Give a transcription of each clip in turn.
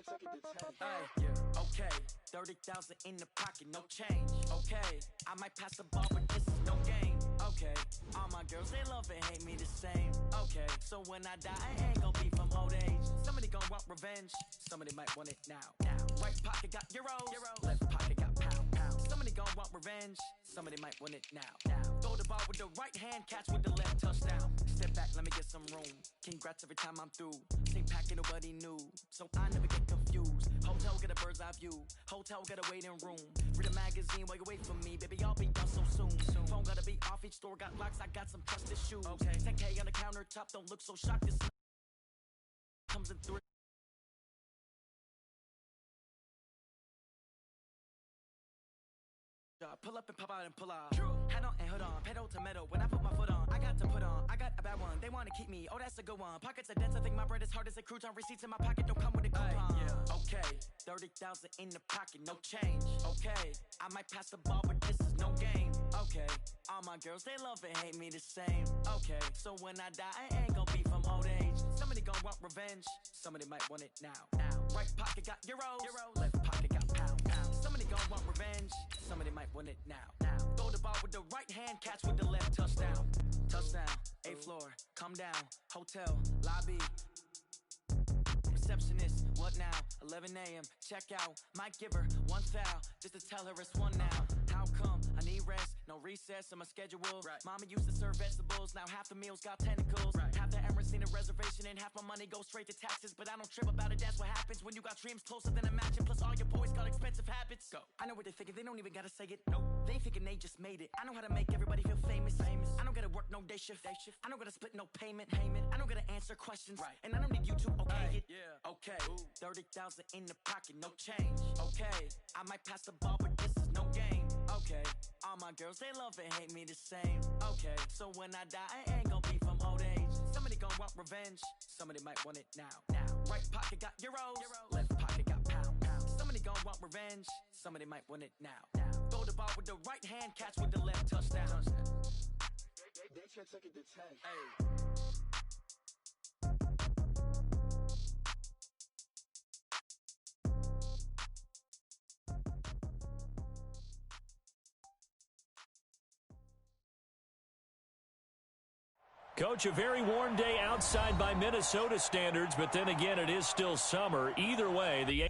Yeah, okay, 30,000 in the pocket, no change. Okay, I might pass the ball, but this is no game. Okay, all my girls, they love and hate me the same. Okay, so when I die, I ain't gon' be from old age. Somebody gon' want revenge, somebody might want it now. Right pocket got euros, left pocket got pound. Somebody gon' want revenge, somebody might want it now. Throw the ball with the right hand, catch with the left, touchdown. Step back, let me get some room. Congrats every time I'm through. Same packet, nobody knew, so I never get confused. Hotel get a bird's eye view, hotel get a waiting room. Read a magazine while you wait for me, baby, I'll be done so soon. Phone gotta be off, each store got locks, I got some trusted shoes. Okay, 10K on the countertop, don't look so shocked. This comes in three. Pull up and pop out and pull out. Head on and hood on, pedal to metal. When I put my foot on, I got to put on. I got a bad one, they wanna keep me. Oh, that's a good one. Pockets are dense, I think my bread is hard as a crouton. Receipts in my pocket don't come with a coupon. Yeah. Okay, 30,000 in the pocket, no change. Okay, I might pass the ball, but this is no game. Okay, all my girls, they love and hate me the same. Okay, so when I die, I ain't gon' be from old age. Somebody gon' want revenge, somebody might want it now. Right pocket got euros, left pocket got pound. Somebody gon' want revenge, somebody might want it now. Throw the ball with the right hand, catch with the left, touchdown. Touchdown, 8th floor, come down, hotel, lobby. Receptionist, what now? 11 a.m., check out. Might give her one foul, just to tell her it's one now. How come? I need rest, no recess in my schedule. Right. Mama used to serve vegetables, now half the meals got tentacles. Right. Half the Emirates need a reservation and half my money goes straight to taxes. But I don't trip about it, that's what happens when you got dreams closer than a mansion. Plus all your boys got expensive habits. Go. I know what they thinking, they don't even gotta say it. Nope. They thinking they just made it. I know how to make everybody feel famous. I don't gotta work no day shift. I don't gotta split no payment. I don't gotta answer questions. Right. And I don't need you to okay it. Yeah. Okay. 30,000 in the pocket, no change. Okay, I might pass the ball, but this is no game. Okay, all my girls, they love and hate me the same. Okay, so when I die, I ain't gon' be from old age. Somebody gon' want revenge, somebody might want it now. Right pocket got euros, left pocket got pound. Somebody gon' want revenge, somebody might want it now. Throw the ball with the right hand, catch with the left, touchdown. They took it to 10. Hey. Coach, a very warm day outside by Minnesota standards, but then again, it is still summer. Either way, the...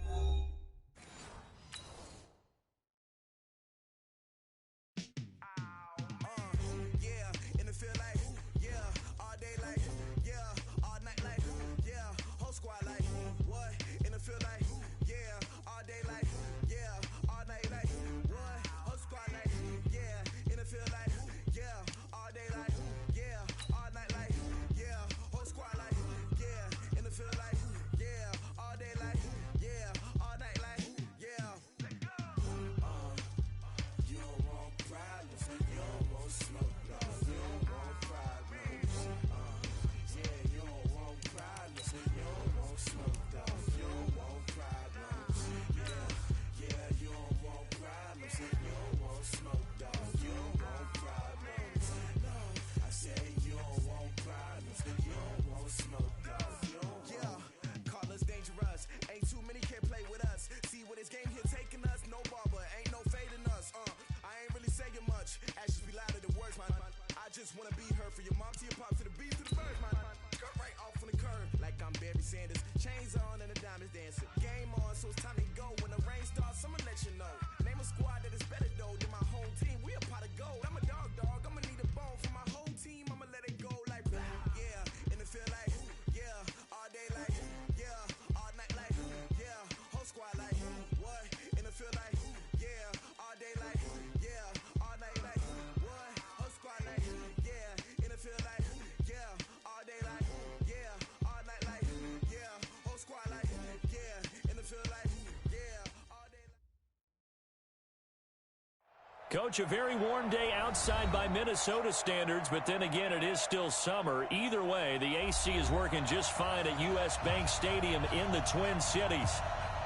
Coach, a very warm day outside by Minnesota standards, but then again, it is still summer. Either way, the AC is working just fine at U.S. Bank Stadium in the Twin Cities.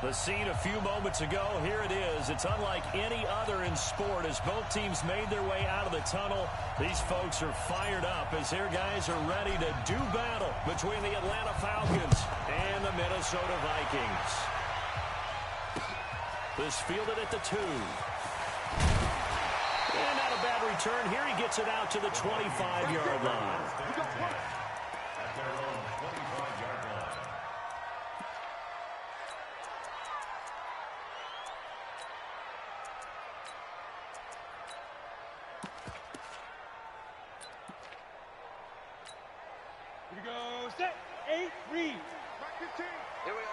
The scene a few moments ago, here it is. It's unlike any other in sport as both teams made their way out of the tunnel. These folks are fired up as their guys are ready to do battle between the Atlanta Falcons and the Minnesota Vikings. This fielded at the 2. And not a bad return. Here he gets it out to the 25-yard line. Here we go. Set. 8, read. Back 15. Here we go.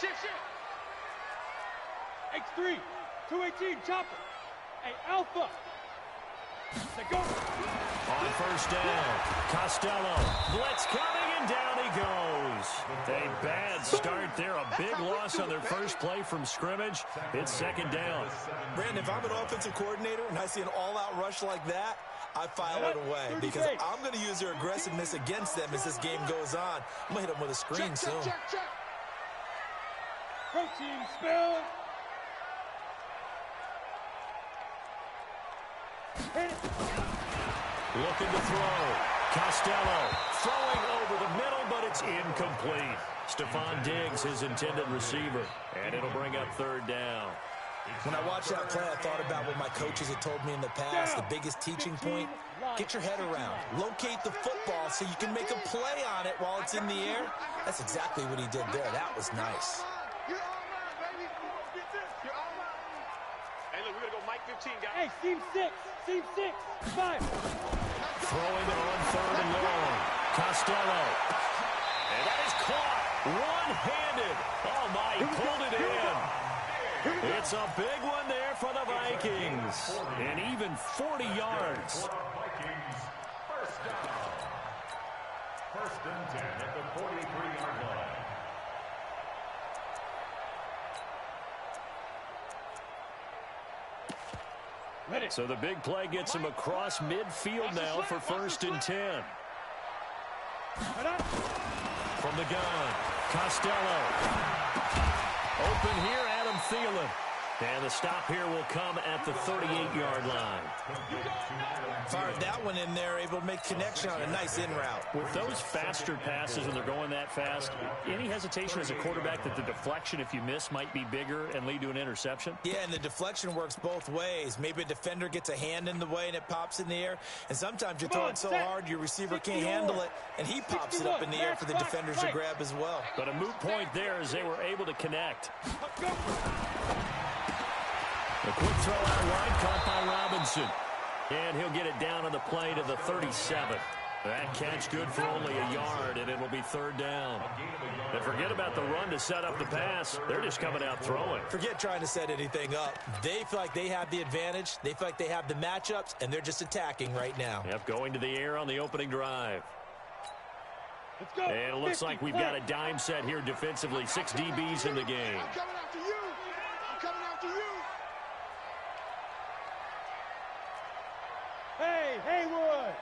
Shift. X3. 218. Chopper. Hey, Alpha. Let go. On first down, Costello. Blitz coming, and down he goes. A bad start there. A big loss on their first play from scrimmage. It's second down. Brandon, if I'm an offensive coordinator and I see an all-out rush like that, I file it away because I'm going to use their aggressiveness against them as this game goes on. I'm going to hit them with a screen soon. Check. Protein spill. Hit it. Looking to throw. Costello throwing over the middle, but it's incomplete. Stephon Diggs, his intended receiver, and it'll bring up third down. When I watched that play, I thought about what my coaches had told me in the past. The biggest teaching point, get your head around. Locate the football so you can make a play on it while it's in the air. That's exactly what he did there. That was nice. You're all mine, baby. Get this. You're all mine. Hey, look, we're going to go Mike 15, guys. Hey, seam 6. 5. Throwing it on third and long. Costello. And that is caught one-handed. Oh, my, he pulled it in. It's a big one there for the Vikings. And even 40 yards. Vikings, first down. First and 10 at the 43-yard line. So the big play gets him across midfield now for first and 10. From the gun, Costello. Open here, Adam Thielen. And the stop here will come at the 38-yard line. Fired that one in there, able to make connection on a nice in route. With those faster passes when they're going that fast, any hesitation as a quarterback that the deflection, if you miss, might be bigger and lead to an interception? Yeah, and the deflection works both ways. Maybe a defender gets a hand in the way and it pops in the air. And sometimes you throw it so hard your receiver can't handle it, and he pops it up in the air for the defenders to grab as well. But a moot point there as they were able to connect. A quick throw out wide, caught by Robinson. And he'll get it down on the play to the 37. That catch good for only a yard, and it'll be third down. And forget about the run to set up the pass. They're just coming out throwing. Forget trying to set anything up. They feel like they have the advantage. They feel like they have the matchups, and they're just attacking right now. Yep, going to the air on the opening drive. Let's go. And it looks like we've got a dime set here defensively. 6 DBs in the game. I'm coming after you. I'm coming after you. Hey, Haywood.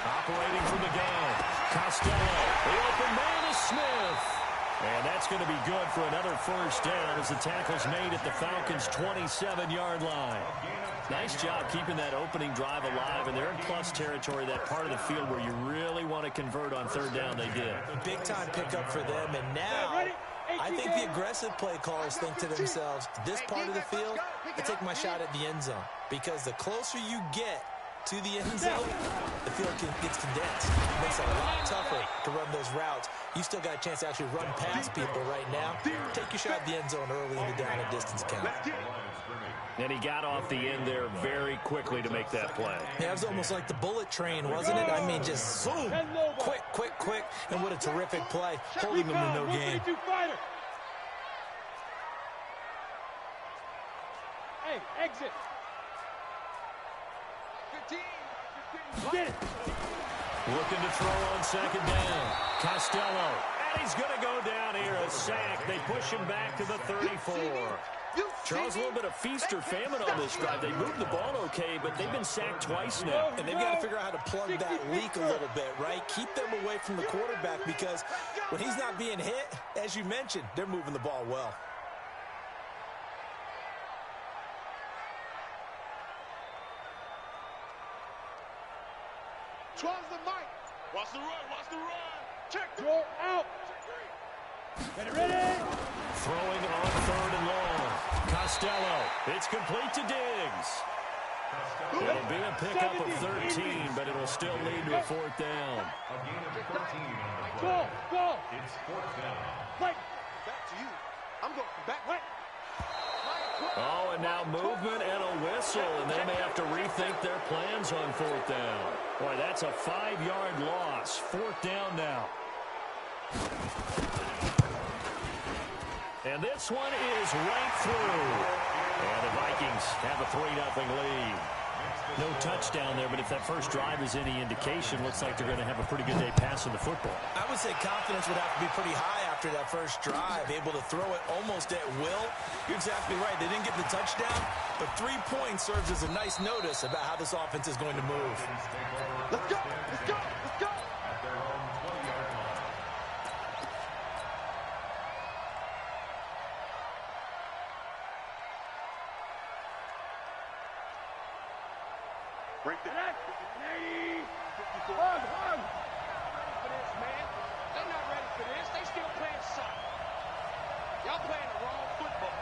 Operating from the gun. Costello. The open man is Smith. And that's going to be good for another first down as the tackle's made at the Falcons' 27-yard line. Nice job keeping that opening drive alive, and they're in plus territory, that part of the field where you really want to convert on third down. They did. Big-time pickup for them, and now I think the aggressive play callers think to themselves, this part of the field, I take my shot at the end zone, because the closer you get to the end zone, the field gets condensed. It makes it a lot tougher to run those routes. You still got a chance to actually run past people right now. Take your shot at the end zone early in the down and distance count. And he got off the end there very quickly to make that play. Yeah, it was almost like the bullet train, wasn't it? I mean, just zoom, quick, and what a terrific play, holding them to no gain. Hey, exit. 15. Get it. Looking to throw on second down. Costello. And he's going to go down here, a sack. They push him back to the 34. Charles, a little bit of feast or famine on this drive. They moved the ball okay, but they've been sacked twice now. And they've got to figure out how to plug that leak a little bit, right? Keep them away from the quarterback, because when he's not being hit, as you mentioned, they're moving the ball well. Charles the mic. Watch the run. Go out. Ready? Throwing on 3rd and long. Costello. It's complete to Diggs. It'll be a pickup of 13, but it'll still lead to a 4th down. A gain of 13 on the Go, play. go. It's 4th down. Right. Back to you. I'm going back. Right. Oh, and now movement and a whistle, and they may have to rethink their plans on 4th down. Boy, that's a 5-yard loss. 4th down now. And this one is right through. And the Vikings have a 3-0 lead. No touchdown there, but if that first drive is any indication, looks like they're going to have a pretty good day passing the football. I would say confidence would have to be pretty high after that first drive, able to throw it almost at will. You're exactly right. They didn't get the touchdown, but 3 points serves as a nice notice about how this offense is going to move. Let's go. Let's go. Let's go. At their own 20-yard line. Break the Hug. For this, man. They're not ready for this. They still playing soccer. Y'all playing the wrong football.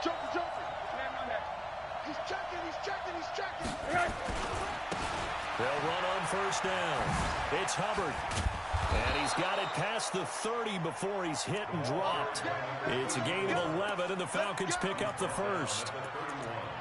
Joker. Man on that. He's checking. They'll run on 1st down. It's Hubbard. And he's got it past the 30 before he's hit and dropped. It's a gain of 11, and the Falcons pick up the first.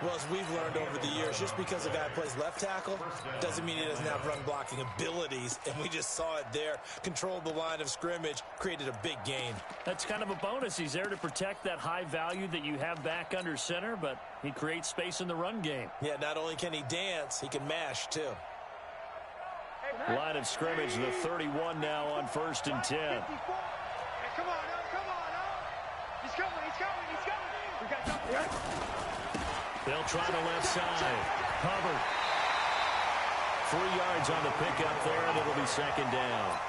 Well, as we've learned over the years, just because a guy plays left tackle doesn't mean he doesn't have run blocking abilities, and we just saw it there. Controlled the line of scrimmage, created a big gain. That's kind of a bonus. He's there to protect that high value that you have back under center, but he creates space in the run game. Yeah, not only can he dance, he can mash, too. Line of scrimmage, the 31 now on 1st and 10. Hey, come on. He's coming. We got something. They'll try the left side. Hubbard. 3 yards on the pickup there, and it'll be 2nd down.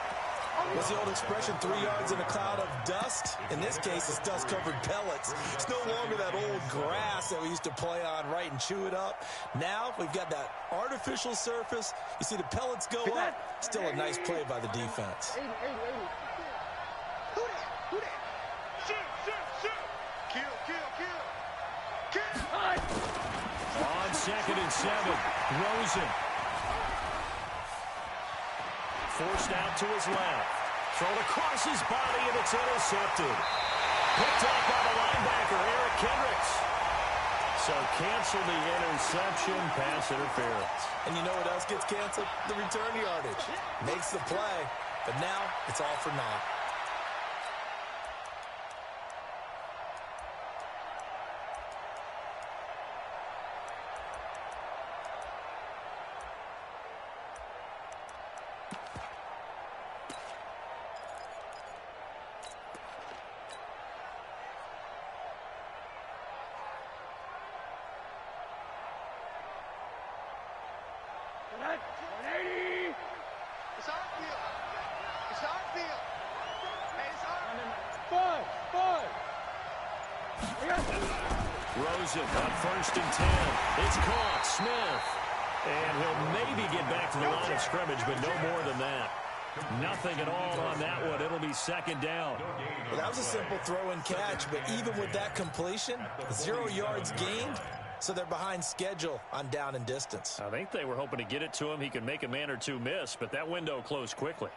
What's the old expression, 3 yards in a cloud of dust? In this case, it's dust-covered pellets. It's no longer that old grass that we used to play on, right, and chew it up. Now, we've got that artificial surface. You see the pellets go up. Still a nice play by the defense. Who that? Shoot. Kill. On 2nd and 7, Rosen. Forced out to his left. Thrown across his body, and it's intercepted. Picked up by the linebacker, Eric Kendricks. So cancel the interception, pass interference. And you know what else gets canceled? The return yardage. Makes the play, but now it's all for naught. It's our field. Hey, it's our Rosen on 1st and 10. It's caught. Smith. And he'll maybe get back to the line of scrimmage, but no more than that. Nothing at all on that one. It'll be 2nd down. Well, that was a simple throw and catch, but even with that completion, 0 yards gained, so they're behind schedule on down and distance. I think they were hoping to get it to him. He could make a man or two miss, but that window closed quickly.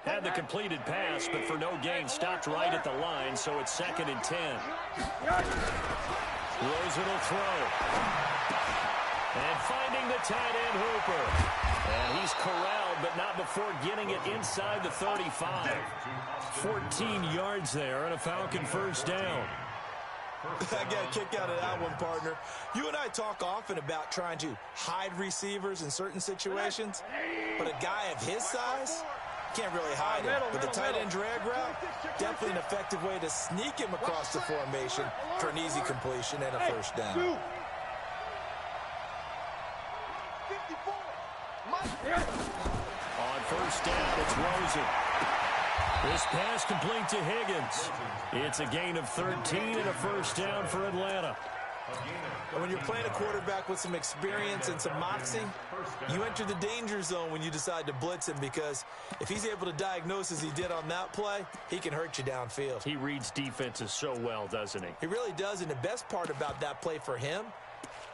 Had the completed pass, but for no gain, stopped right at the line, so it's 2nd and 10. Rosen will throw. And finding the tight end, Hooper. And he's corralled, but not before getting it inside the 35. 14 yards there and a Falcon 1st down. I got a kick out of that one, partner. You and I talk often about trying to hide receivers in certain situations, but a guy of his size can't really hide him. But the tight end drag route, definitely an effective way to sneak him across the formation for an easy completion and a 1st down. On 1st down, it's Rosen. This pass complete to Higgins. It's a gain of 13 and a 1st down for Atlanta. And when you're playing a quarterback with some experience and some moxie, you enter the danger zone when you decide to blitz him, because if he's able to diagnose as he did on that play, he can hurt you downfield. He reads defenses so well, doesn't he? He really does, and the best part about that play for him,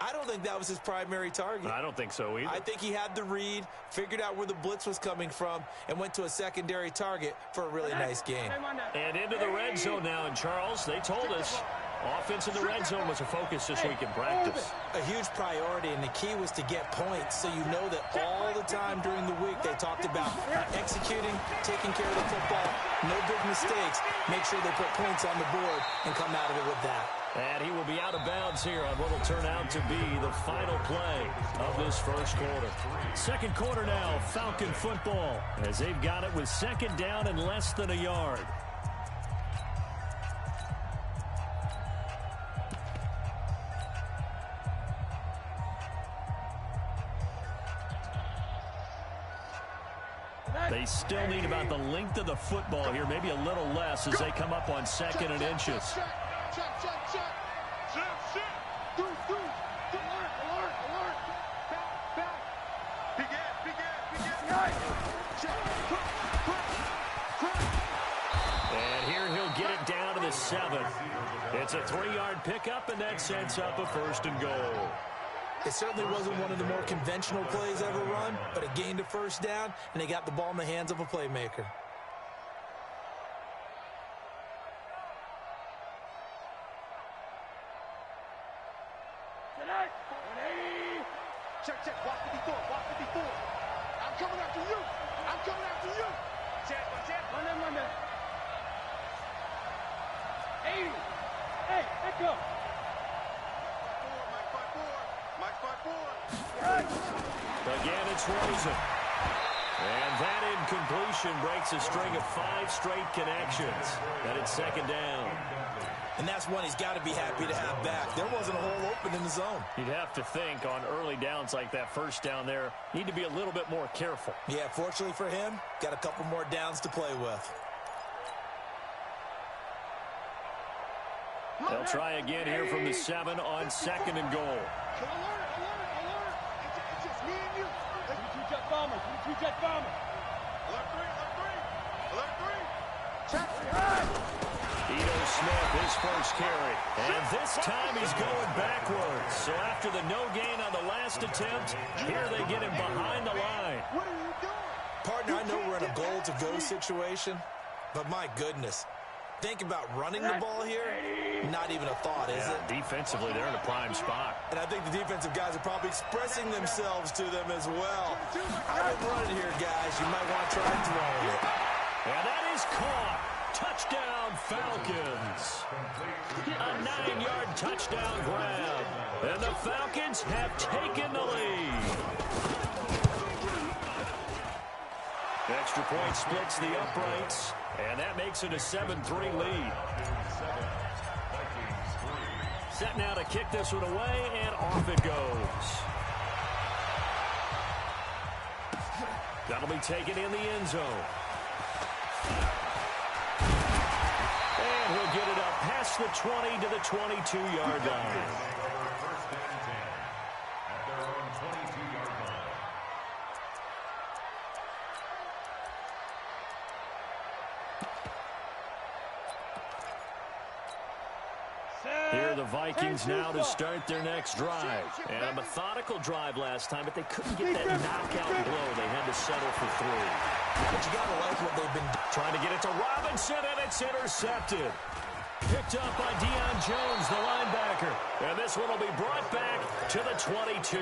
I don't think that was his primary target. I don't think so either. I think he had the read, figured out where the blitz was coming from, and went to a secondary target for a really nice gain. And into the red zone now, and Charles, they told us offense in the red zone was a focus this week in practice. A huge priority, and the key was to get points, so you know that all the time during the week they talked about executing, taking care of the football, no big mistakes, make sure they put points on the board and come out of it with that. And he will be out of bounds here on what will turn out to be the final play of this first quarter. Second quarter now, Falcon football, as they've got it with second down and less than a yard. They still need about the length of the football here, maybe a little less as they come up on second and inches. And here he'll get it down to the 7. It's a 3-yard pickup, and that sets up a first and goal. It certainly wasn't one of the more conventional plays ever run, but it gained a first down, and they got the ball in the hands of a playmaker. Check, walk 54, walk 54. I'm coming after you. I'm coming after you. Check, run that. 80. Hey, let go. Mike 5-4. Again, it's Rosen. And that incompletion breaks a string of 5 straight connections. And it's second down. And that's one he's got to be happy to have back. There wasn't a hole open in the zone. You'd have to think on early downs like that first down there, need to be a little bit more careful. Yeah, fortunately for him, got a couple more downs to play with. They'll try again here from the 7 on second and goal. Alert. It's just me and you. 22-jet bomber. 22-jet bomber. Alert 3. Check. Ito Smith, his first carry. And this time he's going backwards. So after the no gain on the last attempt, here they get him behind the line. What are you doing? Partner, I know we're in a goal-to-go situation, but my goodness. Think about running the ball here. Not even a thought, is it? Defensively, they're in a prime spot. And I think the defensive guys are probably expressing themselves to them as well. I've been running here, guys. You might want to try throwing it. And that is caught. Touchdown, Falcons. A 9-yard touchdown grab. And the Falcons have taken the lead. Extra point splits the uprights. And that makes it a 7-3 lead. Set now to kick this one away, and off it goes. That'll be taken in the end zone. And he'll get it up past the 20 to the 22-yard line. First and 10 at their own 22-yard line. Here are the Vikings now to start their next drive. And a methodical drive last time, but they couldn't get that knockout blow. They had to settle for 3. But you got to like what they've been trying to get it to Robinson, and it's intercepted. Picked up by Deion Jones, the linebacker. And this one will be brought back to the 22.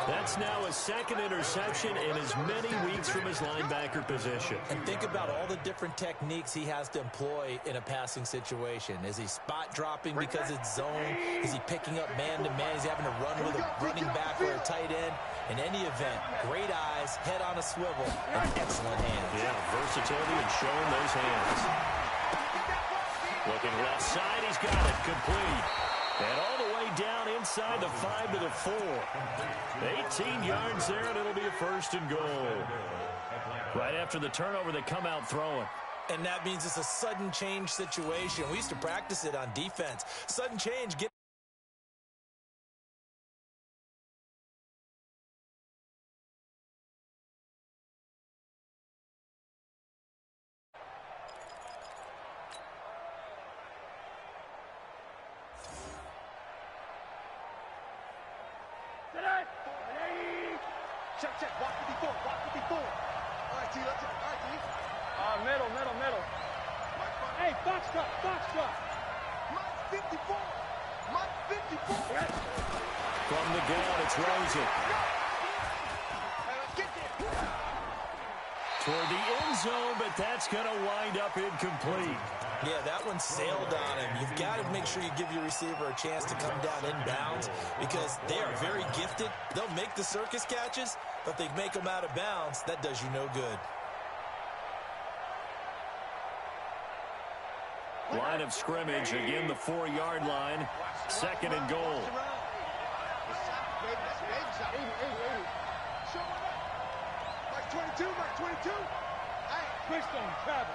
That's now a second interception in as many weeks from his linebacker position. And think about all the different techniques he has to employ in a passing situation. Is he spot dropping because it's zone? Is he picking up man-to-man? Is he having to run with a running back or a tight end? In any event, great eyes, head on a swivel, and excellent hands. Yeah, versatility and showing those hands. Looking left side, he's got it, complete. And all the way down inside the 5 to the 4. 18 yards there, and it'll be a first and goal. Right after the turnover, they come out throwing. And that means it's a sudden change situation. We used to practice it on defense. Sudden change, get Check, check. Walk 54. Walk 54. All right, T. Let's check. All right, T. Middle. Hey, box truck. Mike 54. Mike 54. From the gun, it's Rosen. Get there. Toward the end zone, but that's going to wind up incomplete. Yeah, that one sailed on him. You've got to make sure you give your receiver a chance to come down inbounds because they are very gifted. They'll make the circus catches, but if they make them out of bounds, that does you no good. Line of scrimmage, again the 4-yard line. Second and goal. Mike 22, Mike 22. Twist on travel.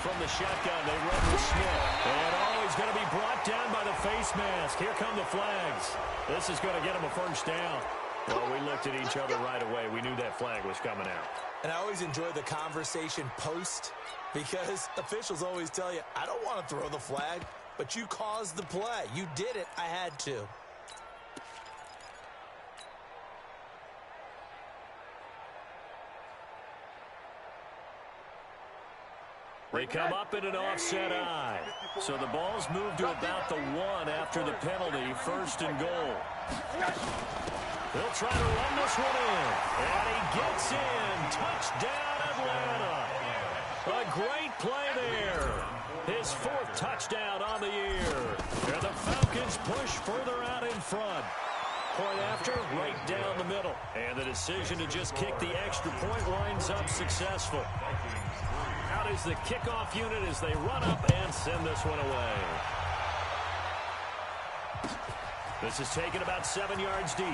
From the shotgun, they run with Smith. And he's going to be brought down by the face mask. Here come the flags. This is going to get him a first down. Well, we looked at each other right away. We knew that flag was coming out. And I always enjoy the conversation post because officials always tell you, I don't want to throw the flag, but you caused the play. You did it. I had to. They come up in an offset eye. So the ball's moved to about the 1 after the penalty. First and goal. They'll try to run this one in. And he gets in. Touchdown, Atlanta. A great play there. His 4th touchdown on the year. And the Falcons push further out in front. Point after, right down the middle. And the decision to just kick the extra point winds up successful. Out is the kickoff unit as they run up and send this one away. This is taken about 7 yards deep.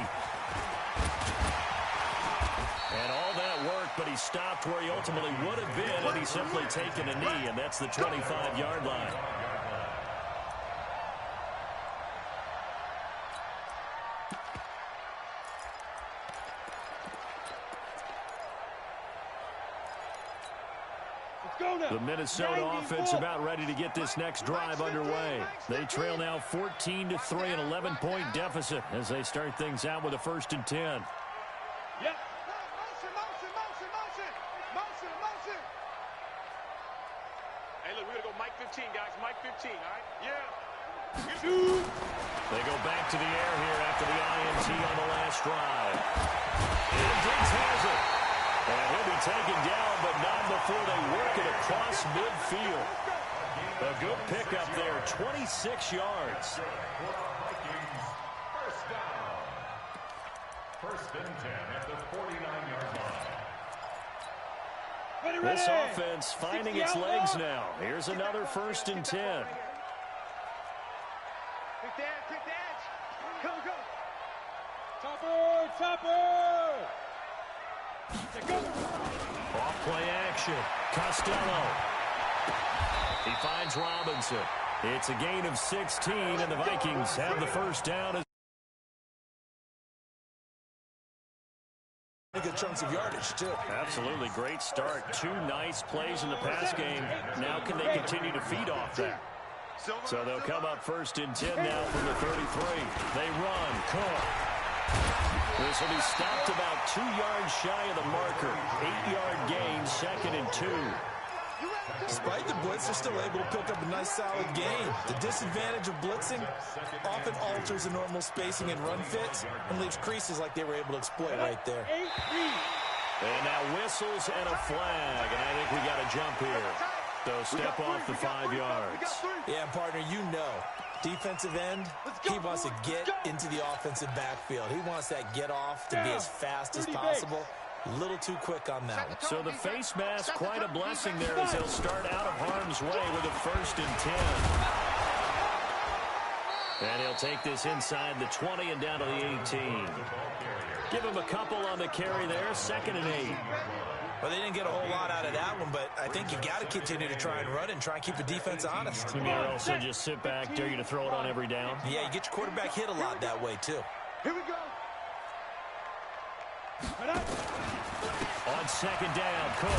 And all that work, but he stopped where he ultimately would have been, and he's simply taken a knee, and that's the 25-yard line. The Minnesota offense about ready to get this next drive underway. They trail now 14-3, an 11-point deficit as they start things out with a 1st and 10. Yep. Motion. Hey, look, we're going to go Mike 15, guys. Mike 15, all right? Yeah. They go back to the air here after the INT on the last drive. And Diggs has it. And he'll be taken down, but not before they work it across midfield. A good pickup there, 26 yards. First down. 1st and 10 at the 49-yard line. This offense finding its legs now. Here's another 1st and 10. Quick dance. Go. Topper. Off play action. Costello. He finds Robinson. It's a gain of 16, and the Vikings have the first down. Good chunks of yardage, too. Absolutely great start. 2 nice plays in the pass game. Now can they continue to feed off that? So they'll come up 1st and 10 now from the 33. They run. Cook. This will be stopped about 2 yards shy of the marker. 8-yard gain, 2nd and 2. Despite the blitz, they're still able to pick up a nice solid gain. The disadvantage of blitzing often alters the normal spacing and run fits and leaves creases like they were able to exploit right there. And now whistles and a flag, and I think we got a jump here. So step off the 5 yards. Yeah, partner, you know, defensive end, he wants to get into the offensive backfield. He wants that get off to be as fast as possible. A little too quick on that one. So the face mask, quite a blessing there as they'll start out of harm's way with a 1st and 10. And he'll take this inside the 20 and down to the 18. Give him a couple on the carry there, 2nd and 8. Well, they didn't get a whole lot out of that one, but I think you got to continue to try and run and try and keep the defense honest. You mean also just sit back, dare you to throw it on every down? Yeah, you get your quarterback hit a lot that way, too. Here we go. On 2nd down, Cook.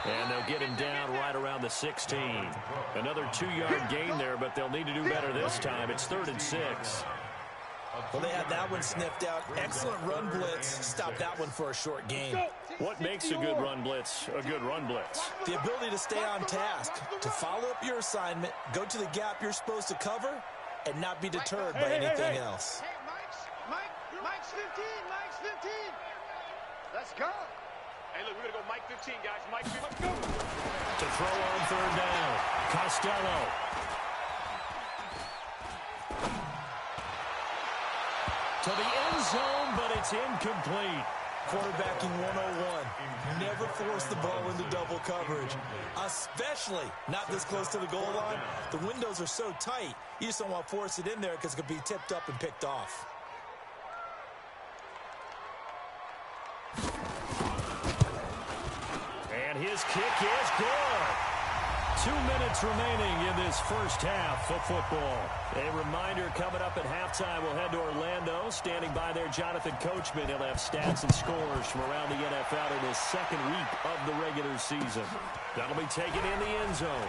And they'll get him down right around the 16. Another 2-yard gain there, but they'll need to do better this time. It's 3rd and 6. Well, they had that one sniffed out. Excellent run blitz. Stop that one for a short gain. What makes a good run blitz a good run blitz? The ability to stay on task, to follow up your assignment, go to the gap you're supposed to cover, and not be deterred by anything else. Hey, Mike's 15, Mike's 15. Let's go. Hey, look, we're going to go Mike 15, guys. Mike 15. Let's go. To throw on third down, Costello. To the end zone, but it's incomplete. Quarterbacking 101. Never force the ball into double coverage, especially not this close to the goal line. The windows are so tight, you just don't want to force it in there because it could be tipped up and picked off. And his kick is good. 2 minutes remaining in this first half of football. A reminder, coming up at halftime, we'll head to Orlando. Standing by there, Jonathan Coachman. He'll have stats and scores from around the NFL in his second week of the regular season. That'll be taken in the end zone.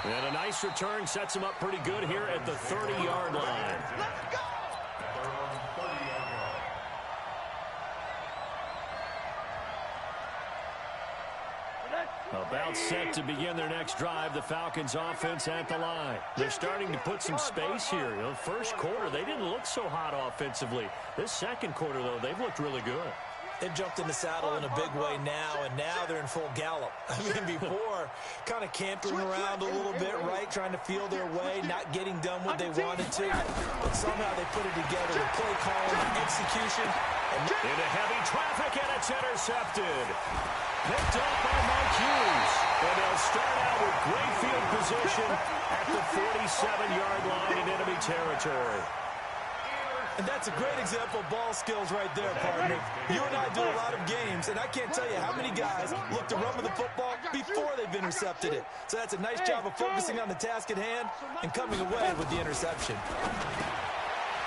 And a nice return sets him up pretty good here at the 30-yard line. Let's go. About set to begin their next drive, the Falcons offense at the line. They're starting to put some space here. You know, first quarter, they didn't look so hot offensively. This second quarter, though, they've looked really good. They've jumped in the saddle in a big way now, and now they're in full gallop. I mean, before, kind of cantering around a little bit, right, trying to feel their way, not getting done what they wanted to. But somehow they put it together with play calling, execution. Into heavy traffic, and it's intercepted. Picked up by Mike Hughes. And they'll start out with great field position at the 47-yard line in enemy territory. And that's a great example of ball skills right there, partner. You and I do a lot of games, and I can't tell you how many guys look to run with the football before they've intercepted it. So that's a nice job of focusing on the task at hand and coming away with the interception.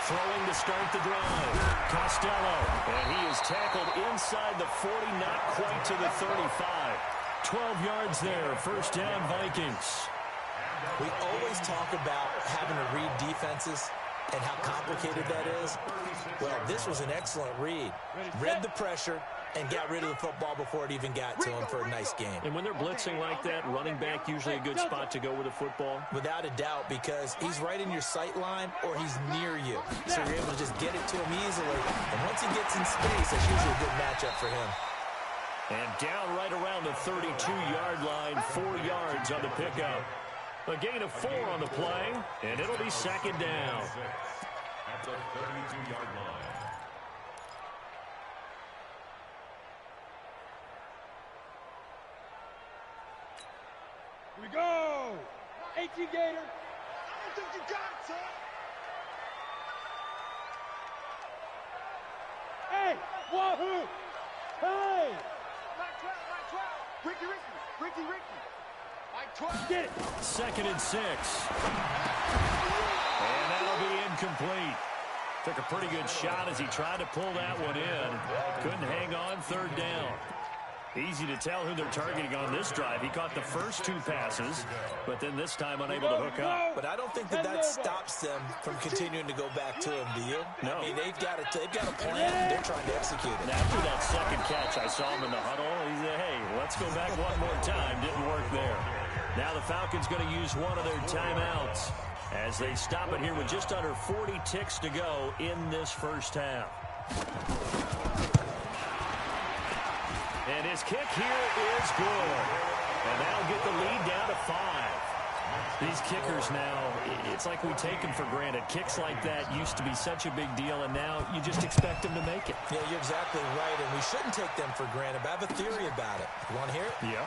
Throwing to start the drive, Costello. And he is tackled inside the 40, not quite to the 35. 12 yards there, first down Vikings. We always talk about having to read defenses and how complicated that is. Well, this was an excellent read. Read the pressure and got rid of the football before it even got to him for a nice game. And when they're blitzing like that, running back usually a good spot to go with the football? Without a doubt, because he's right in your sight line or he's near you. So you're able to just get it to him easily. And once he gets in space, that's usually a good matchup for him. And down right around the 32-yard line, 4 yards on the pickup. A gain of 4 on the play, and it'll be second down. At the 32-yard line. Here we go. 18 Gator. I don't think you got it, son. Hey, wahoo. Hey. Mike 12. Ricky. Mike 12. Get it. Second and 6. And that'll be incomplete. Took a pretty good shot as he tried to pull that one in. Couldn't hang on, third down. Easy to tell who they're targeting on this drive. He caught the first 2 passes, but then this time unable to hook up. But I don't think that stops them from continuing to go back to him, do you? No. I mean, they've got a plan. They're trying to execute it. And after that second catch, I saw him in the huddle. He said, hey, let's go back one more time. Didn't work there. Now the Falcons going to use one of their timeouts as they stop it here with just under 40 ticks to go in this first half. And his kick here is good. And that'll get the lead down to 5. These kickers now, it's like we take them for granted. Kicks like that used to be such a big deal, and now you just expect them to make it. Yeah, you're exactly right, and we shouldn't take them for granted. But I have a theory about it. You want to hear it? Yeah.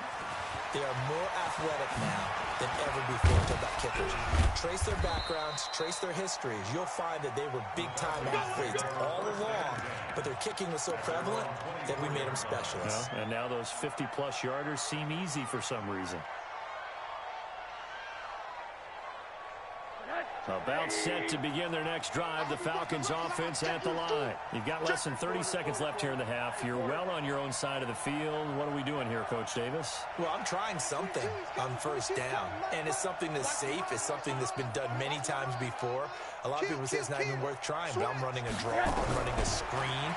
They are more athletic now than ever before. Talk about kickers. Trace their backgrounds, trace their histories. You'll find that they were big-time athletes all along, but their kicking was so prevalent that we made them specialists. Well, and now those 50-plus yarders seem easy for some reason. About set to begin their next drive. The Falcons offense at the line. You've got less than 30 seconds left here in the half. You're well on your own side of the field. What are we doing here, Coach Davis? Well, I'm trying something on first down, and it's something that's safe. It's something that's been done many times before. A lot of people say it's not even worth trying, but I'm running a draw. I'm running a screen.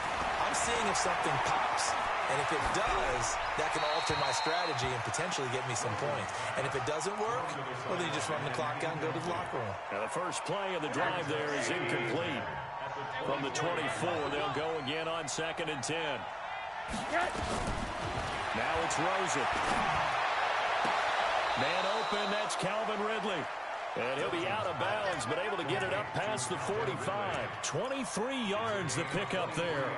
I'm seeing if something pops. And if it does, that can alter my strategy and potentially get me some points. And if it doesn't work, well, then you just run the clock out and go to the locker room. Now, the first play of the drive there is incomplete. From the 24, they'll go again on 2nd and 10. Now it's Rosen. Man open, that's Calvin Ridley. And he'll be out of bounds, but able to get it up past the 45. 23 yards the pickup there.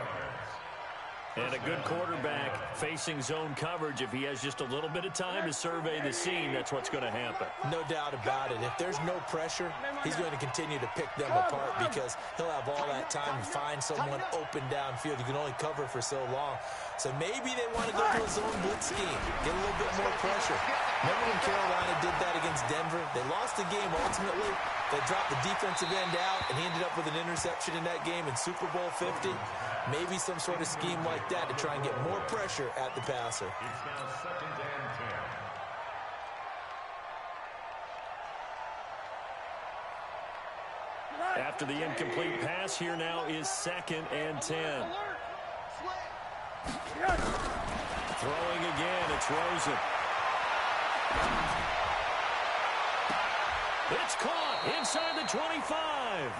And a good quarterback facing zone coverage. If he has just a little bit of time to survey the scene, that's what's going to happen. No doubt about it. If there's no pressure, he's going to continue to pick them apart because he'll have all that time to find someone open downfield. You can only cover for so long. So maybe they want to go to a zone blitz scheme, get a little bit more pressure. Remember when Carolina did that against Denver? They lost the game ultimately. They dropped the defensive end out, and he ended up with an interception in that game in Super Bowl 50. Maybe some sort of scheme like that to try and get more pressure at the passer. It's now 2nd and 10. After the incomplete pass, here now is 2nd and 10. Throwing again, it's Rosen. It's caught inside the 25.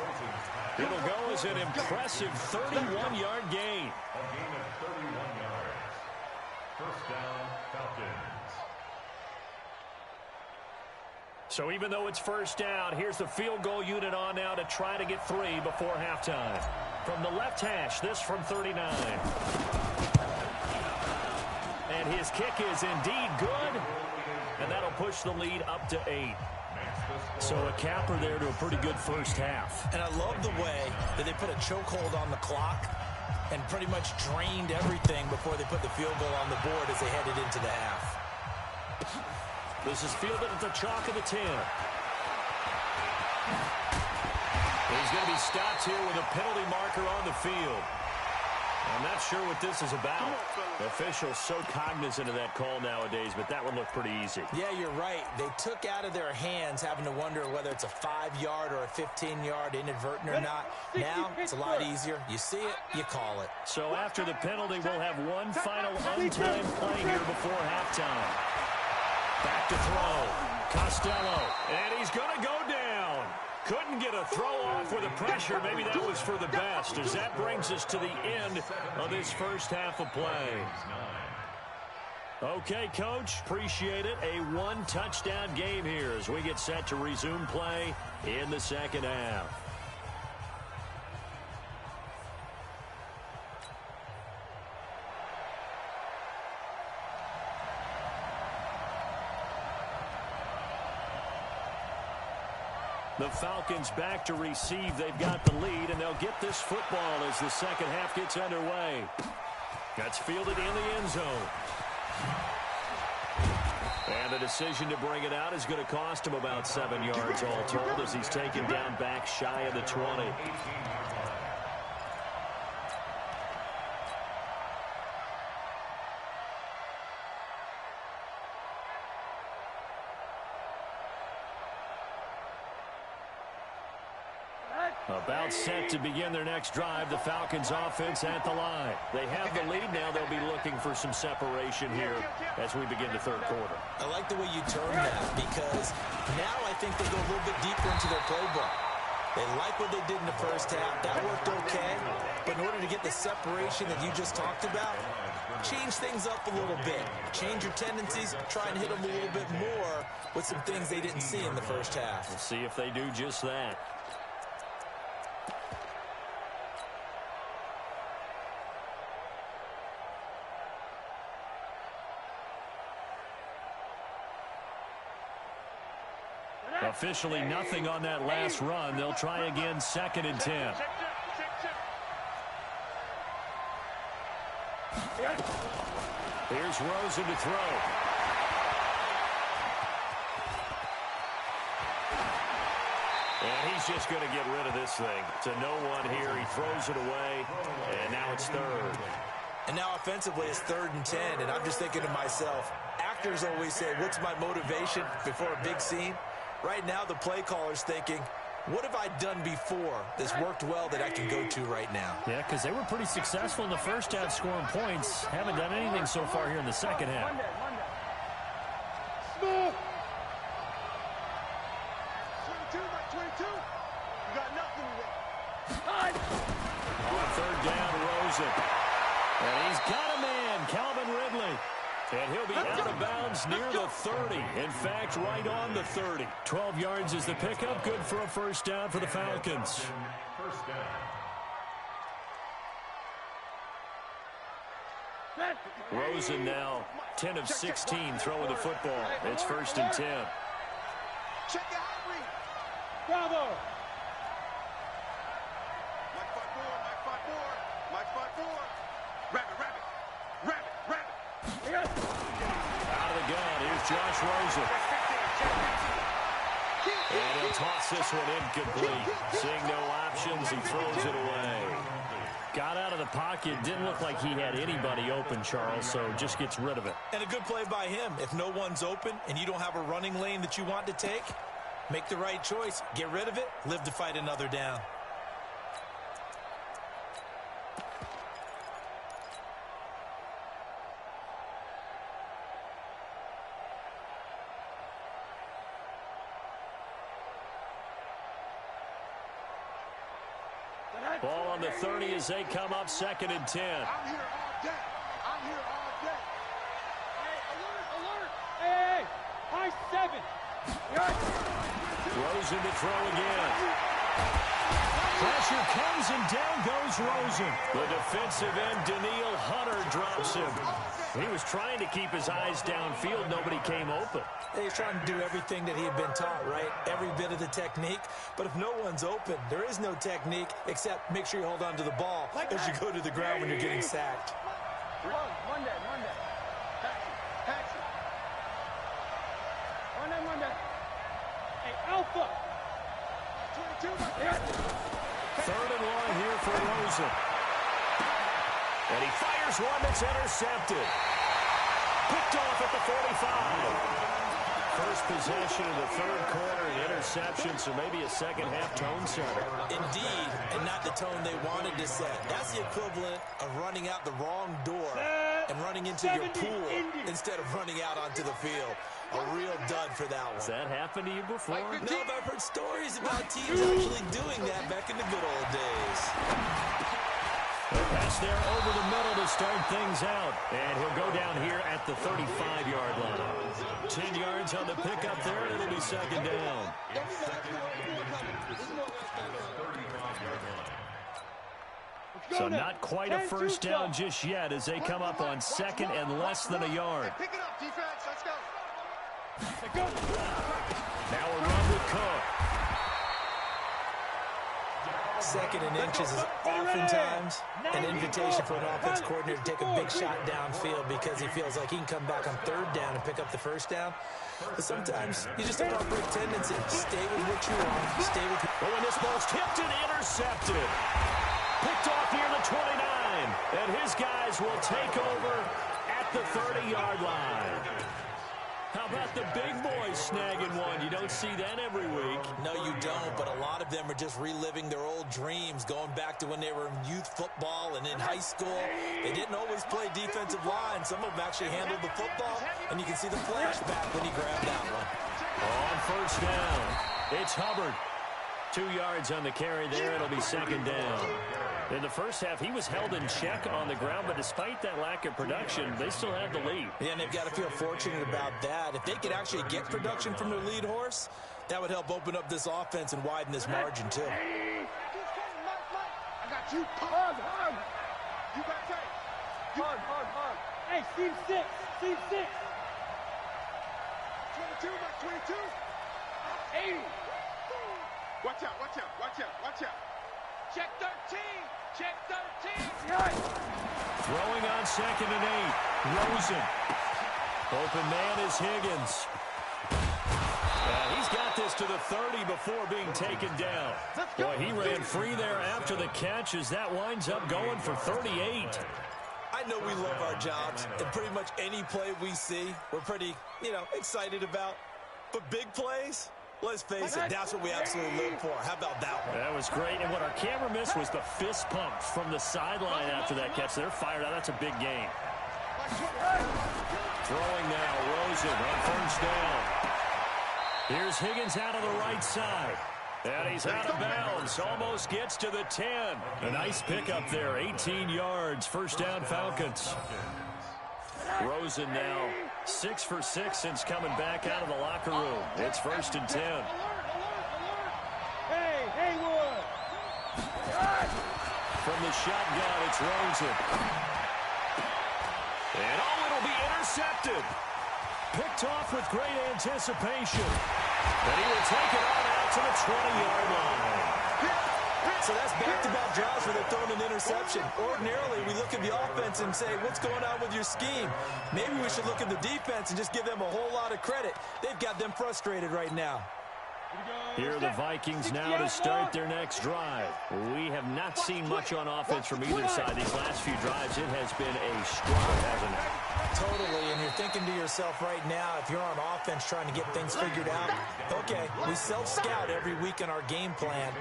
It'll go as an impressive 31-yard gain. A gain of 31 yards. First down, Falcons. So even though it's first down, here's the field goal unit on now to try to get 3 before halftime. From the left hash, this from 39. And his kick is indeed good. And that'll push the lead up to 8. So a capper there to a pretty good first half. And I love the way that they put a chokehold on the clock and pretty much drained everything before they put the field goal on the board as they headed into the half. This is fielded at the chalk of the 10. He's going to be stopped here with a penalty marker on the field. I'm not sure what this is about. Officials so cognizant of that call nowadays, but that would look pretty easy. Yeah, you're right. They took out of their hands having to wonder whether it's a 5-yard or a 15-yard inadvertent or not. Now it's a lot easier. You see it, you call it. So after the penalty, we'll have one final untimed play here before halftime. Back to throw. Costello. And he's going to go down. Couldn't get a throw off with the pressure. Maybe that was for the best, as that brings us to the end of this first half of play. Okay, Coach, appreciate it. A one-touchdown game here as we get set to resume play in the second half. The Falcons back to receive. They've got the lead, and they'll get this football as the second half gets underway. That's fielded in the end zone. And the decision to bring it out is going to cost him about 7 yards all told as he's taken down back shy of the 20. About set to begin their next drive, the Falcons offense at the line. They have the lead now. They'll be looking for some separation here as we begin the third quarter. I like the way you term that because now I think they go a little bit deeper into their playbook. They like what they did in the first half. That worked okay. But in order to get the separation that you just talked about, change things up a little bit. Change your tendencies. Try and hit them a little bit more with some things they didn't see in the first half. We'll see if they do just that. Officially nothing on that last run. They'll try again, 2nd and 10. Here's Rosen to throw. And he's just going to get rid of this thing. It's a no-one here. He throws it away, and now it's third. And now offensively it's 3rd and 10, and I'm just thinking to myself, actors always say, what's my motivation before a big scene? Right now the play caller's thinking, what have I done before that's worked well that I can go to right now? Yeah, because they were pretty successful in the first half scoring points. Haven't done anything so far here in the second half. Smooth. 22 by 22. You got nothing today. On third down, Rosen. And he's got a man, Calvin Ridley. And he'll be out of bounds near the 30. In fact, right on the 30. 12 yards is the pickup. Good for a first down for the Falcons. First down. Rosen now 10 of 16 throwing the football. It's 1st and 10. Check the hot read. Bravo. Mike front four, Mike front four, Mike front four. Rabbit, rabbit, rabbit, rabbit. Out of the gun, here's Josh Rosen. And he'll toss this one incomplete. Seeing no options, he throws it away. Got out of the pocket, didn't look like he had anybody open, Charles, so just gets rid of it. And a good play by him. If no one's open and you don't have a running lane that you want to take, make the right choice. Get rid of it, live to fight another down. Ball on the 30 as they come up 2nd and 10. I'm here all day. I'm here all day. Hey, alert, alert. Hey, high 7. Rosen to throw again. Pressure comes and down goes Rosen. The defensive end, Danielle Hunter, drops him. He was trying to keep his eyes downfield. Nobody came open. He's trying to do everything that he had been taught, right? Every bit of the technique. But if no one's open, there is no technique except make sure you hold on to the ball as you go to the ground when you're getting sacked. Monday. Taxi. Monday. Hey, Alpha. 22 by 3rd and long here for Rosen. And he fires one that's intercepted. Picked off at the 45. First possession of the 3rd quarter, an interception, so maybe a second-half tone setter. Indeed, and not the tone they wanted to set. That's the equivalent of running out the wrong door and running into your pool instead of running out onto the field. A real dud for that one. Has that happened to you before? No, but I've heard stories about teams actually doing that back in the good old days. Pass there over the middle to start things out. And he'll go down here at the 35-yard line. 10 yards on the pickup there, and it'll be 2nd down. So not quite a first down just yet as they come up on 2nd and less than a yard. Pick it up, defense. Let's go. Now a run with Cook. 2nd and inches is oftentimes an invitation for an offense coordinator to take a big shot downfield because he feels like he can come back on 3rd down and pick up the first down. But sometimes you just have a break tendency. Stay with what you want. Stay with. Oh, and this ball's tipped and intercepted. Picked off near the 29. And his guys will take over at the 30-yard line. How about the big boys snagging one? You don't see that every week. No, you don't, but a lot of them are just reliving their old dreams, going back to when they were in youth football and in high school. They didn't always play defensive line. Some of them actually handled the football, and you can see the flashback when he grabbed that one. On first down, it's Hubbard. 2 yards on the carry there. It'll be 2nd down. In the first half, he was held in check on the ground, but despite that lack of production, they still had the lead. Yeah, and they've got to feel fortunate about that. If they could actually get production from their lead horse, that would help open up this offense and widen this margin, too. I got you. Hug. You got tape. Hug. Hey, seam 6. 22 by 22. 80. Watch out. Check 13. Check 13. Throwing on 2nd and 8. Rosen. Open man is Higgins. He's got this to the 30 before being taken down. Boy, he ran free there after the catch as that winds up going for 38. I know we love our jobs, and pretty much any play we see, we're pretty, excited about. But big plays, let's face it, that's what we absolutely live for. How about that one? That was great, and what our camera missed was the fist pump from the sideline after that catch. They're fired out. That's a big gain. Throwing now, Rosen on first down. Here's Higgins out of the right side. And he's out of bounds. Almost gets to the 10. A nice pickup there. 18 yards. First down, Falcons. Rosen now 6 for 6 since coming back out of the locker room. It's 1st and 10. Hey, Haywood! From the shotgun, it's Rosen. And it'll be intercepted. Picked off with great anticipation. And he will take it on out to the 20-yard line. So that's back-to-back drives where they're throwing an interception. Ordinarily, we look at the offense and say, what's going on with your scheme? Maybe we should look at the defense and just give them a whole lot of credit. They've got them frustrated right now. Here are the Vikings now to start their next drive. We have not seen much on offense from either side. These last few drives, it has been a struggle, hasn't it? Totally, and you're thinking to yourself right now, if you're on offense trying to get things figured out, okay, we self-scout every week in our game plan.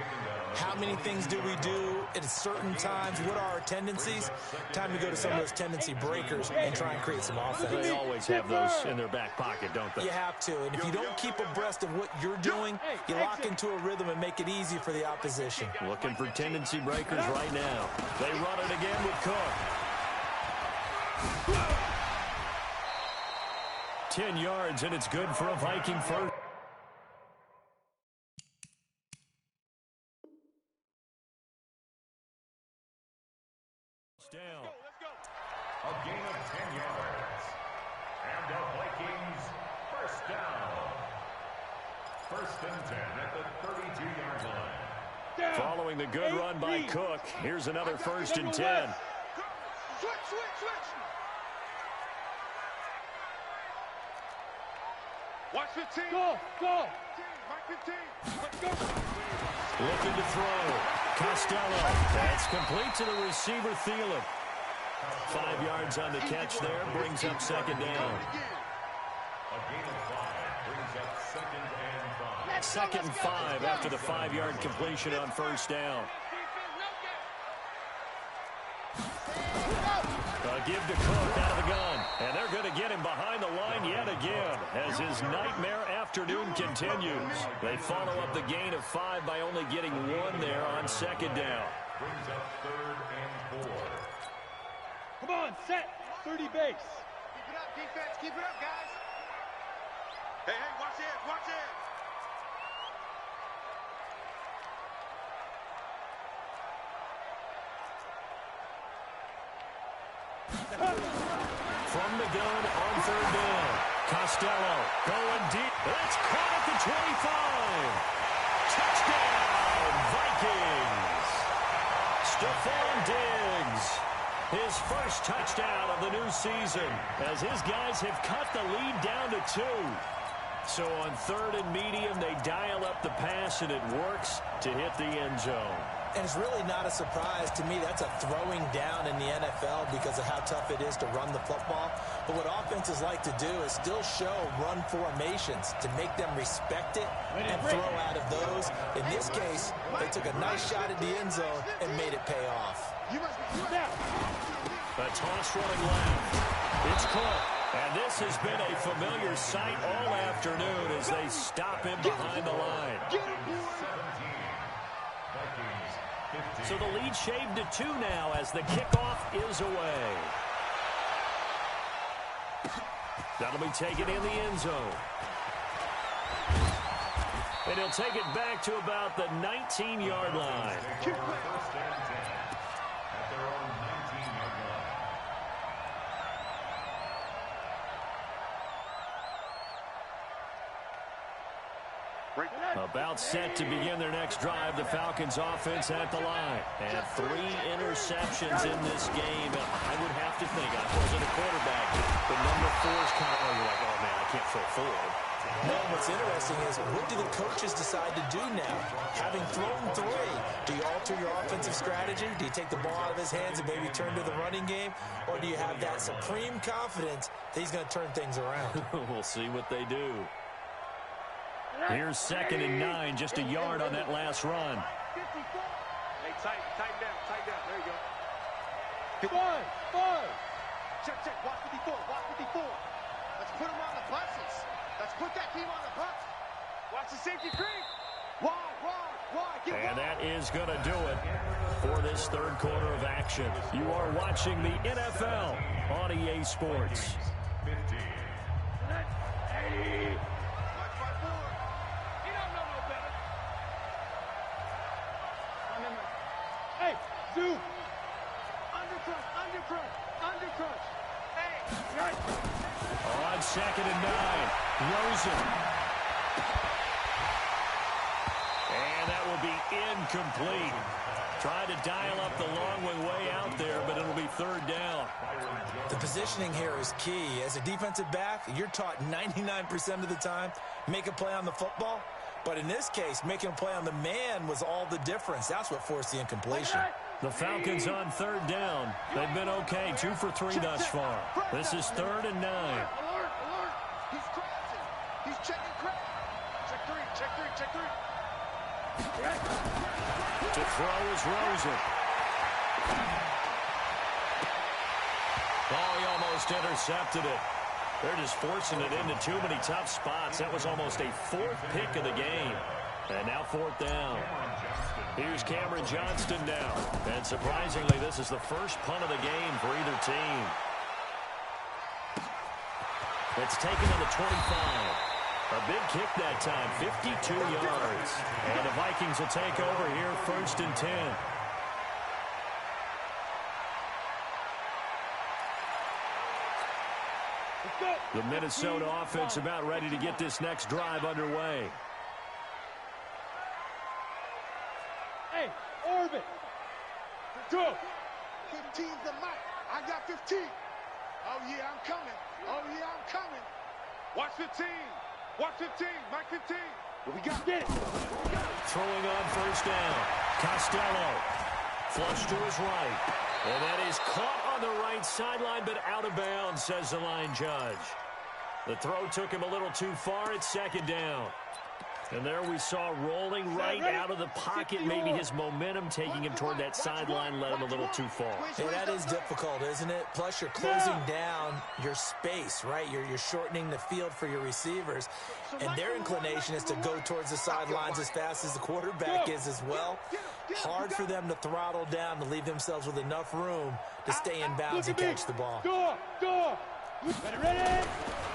How many things do we do at certain times? What are our tendencies? Time to go to some of those tendency breakers and try and create some offense. They always have those in their back pocket, don't they? You have to, and if you don't keep abreast of what you're doing, you lock into a rhythm and make it easy for the opposition. Looking for tendency breakers right now. They run it again with Cook. 10 yards, and it's good for a Viking first. Down. A gain of 10 yards. And the Vikings first down. 1st and 10 at the 32-yard line. Following the good run by Cook, here's another 1st and 10. Switch. Watch 15. Go! Mike 15. Let's go. Looking to throw. Costello. That's complete to the receiver, Thielen. 5 yards on the catch there. Brings up 2nd down. A gain of 5 brings up 2nd and 5. 2nd and 5 after the 5-yard completion on 1st down. A give to Cook out of the gun. And they're going to get him behind the line yet again as his nightmare afternoon continues. They follow up the gain of 5 by only getting 1 there on 2nd down. Brings up 3rd and 4. Come on, set! 30 base. Keep it up, defense. Keep it up, guys. Hey, watch it. From the gun on 3rd down. Costello going deep. That's caught at the 25. Touchdown, Vikings. Stephon Diggs. His first touchdown of the new season as his guys have cut the lead down to 2. So on 3rd and medium, they dial up the pass, and it works to hit the end zone. And it's really not a surprise to me. That's a throwing down in the NFL because of how tough it is to run the football. But what offenses like to do is still show run formations to make them respect it and throw out of those. In this case, they took a nice shot at the end zone and made it pay off. A toss running left. It's Cook. And this has been a familiar sight all afternoon as they stop him behind the line. 17. Vikings 15. So the lead shaved to 2 now as the kickoff is away. That'll be taken in the end zone. And he'll take it back to about the 19-yard line. 1st and 10 at their own 19-yard line. About set to begin their next drive, the Falcons offense at the line. And 3 interceptions in this game. I would have to think, I wasn't a quarterback, but number 4 is kind of, you're like, oh man, I can't throw 4. No, what's interesting is, what do the coaches decide to do now? Having thrown 3, do you alter your offensive strategy? Do you take the ball out of his hands and maybe turn to the running game? Or do you have that supreme confidence that he's going to turn things around? We'll see what they do. Here's 2nd and 9, just a yard on that last run. Hey, tighten down. There you go. 5. Check. Watch 54. Let's put him on the buses. Let's put that team on the bus. Watch the safety creep. Wide. And that is going to do it for this third quarter of action. You are watching the NFL on EA Sports. 15. He don't know no better. Hey, Zoo. Undercrush. Hey. On 2nd and 9, Rosen. And that will be incomplete. Trying to dial up the long way out there, but it'll be 3rd down. The positioning here is key. As a defensive back, you're taught 99% of the time, make a play on the football. But in this case, making a play on the man was all the difference. That's what forced the incompletion. The Falcons on 3rd down. They've been okay, 2 for 3 thus far. This is 3rd and 9. Alert. He's crashing. He's checking crash. Check three. To throw is Rosen. Oh, he almost intercepted it. They're just forcing it into too many tough spots. That was almost a 4th pick of the game. And now 4th down. Here's Cameron Johnston now. And surprisingly, this is the first punt of the game for either team. It's taken on the 25. A big kick that time, 52 yards. And the Vikings will take over here, 1st and 10. The Minnesota offense about ready to get this next drive underway. Hey, Orbit. Go. 15's the mic. I got 15. Oh, yeah, I'm coming. Watch 15. Mike 15. We got Get it. Throwing on 1st down. Costello. Flush to his right. And that is caught on the right sideline, but out of bounds, says the line judge. The throw took him a little too far. It's 2nd down. And there we saw rolling right out of the pocket. Maybe his momentum taking him toward that sideline led him a little too far. Yeah, that is difficult, isn't it? Plus, you're closing down your space, right? You're shortening the field for your receivers. And their inclination is to go towards the sidelines as fast as the quarterback is as well. Hard for them to throttle down to leave themselves with enough room to stay in bounds and catch the ball. Go. Ready.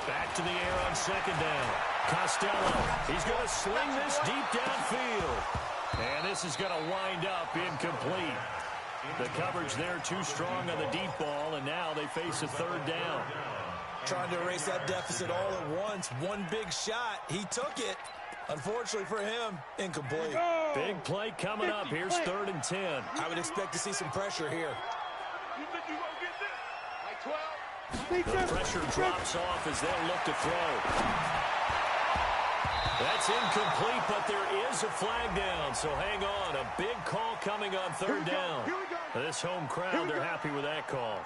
Back to the air on 2nd down. Costello, he's going to sling this deep downfield. And this is going to wind up incomplete. The coverage there too strong on the deep ball, and now they face a 3rd down. Trying to erase that deficit all at once. One big shot. He took it. Unfortunately for him, incomplete. Big play coming up. Here's 3rd and 10. I would expect to see some pressure here. You think you gonna get this? Like 12? The pressure drops off as they'll look to throw. That's incomplete, but there is a flag down, so hang on. A big call coming on 3rd down. This home crowd, they're happy with that call.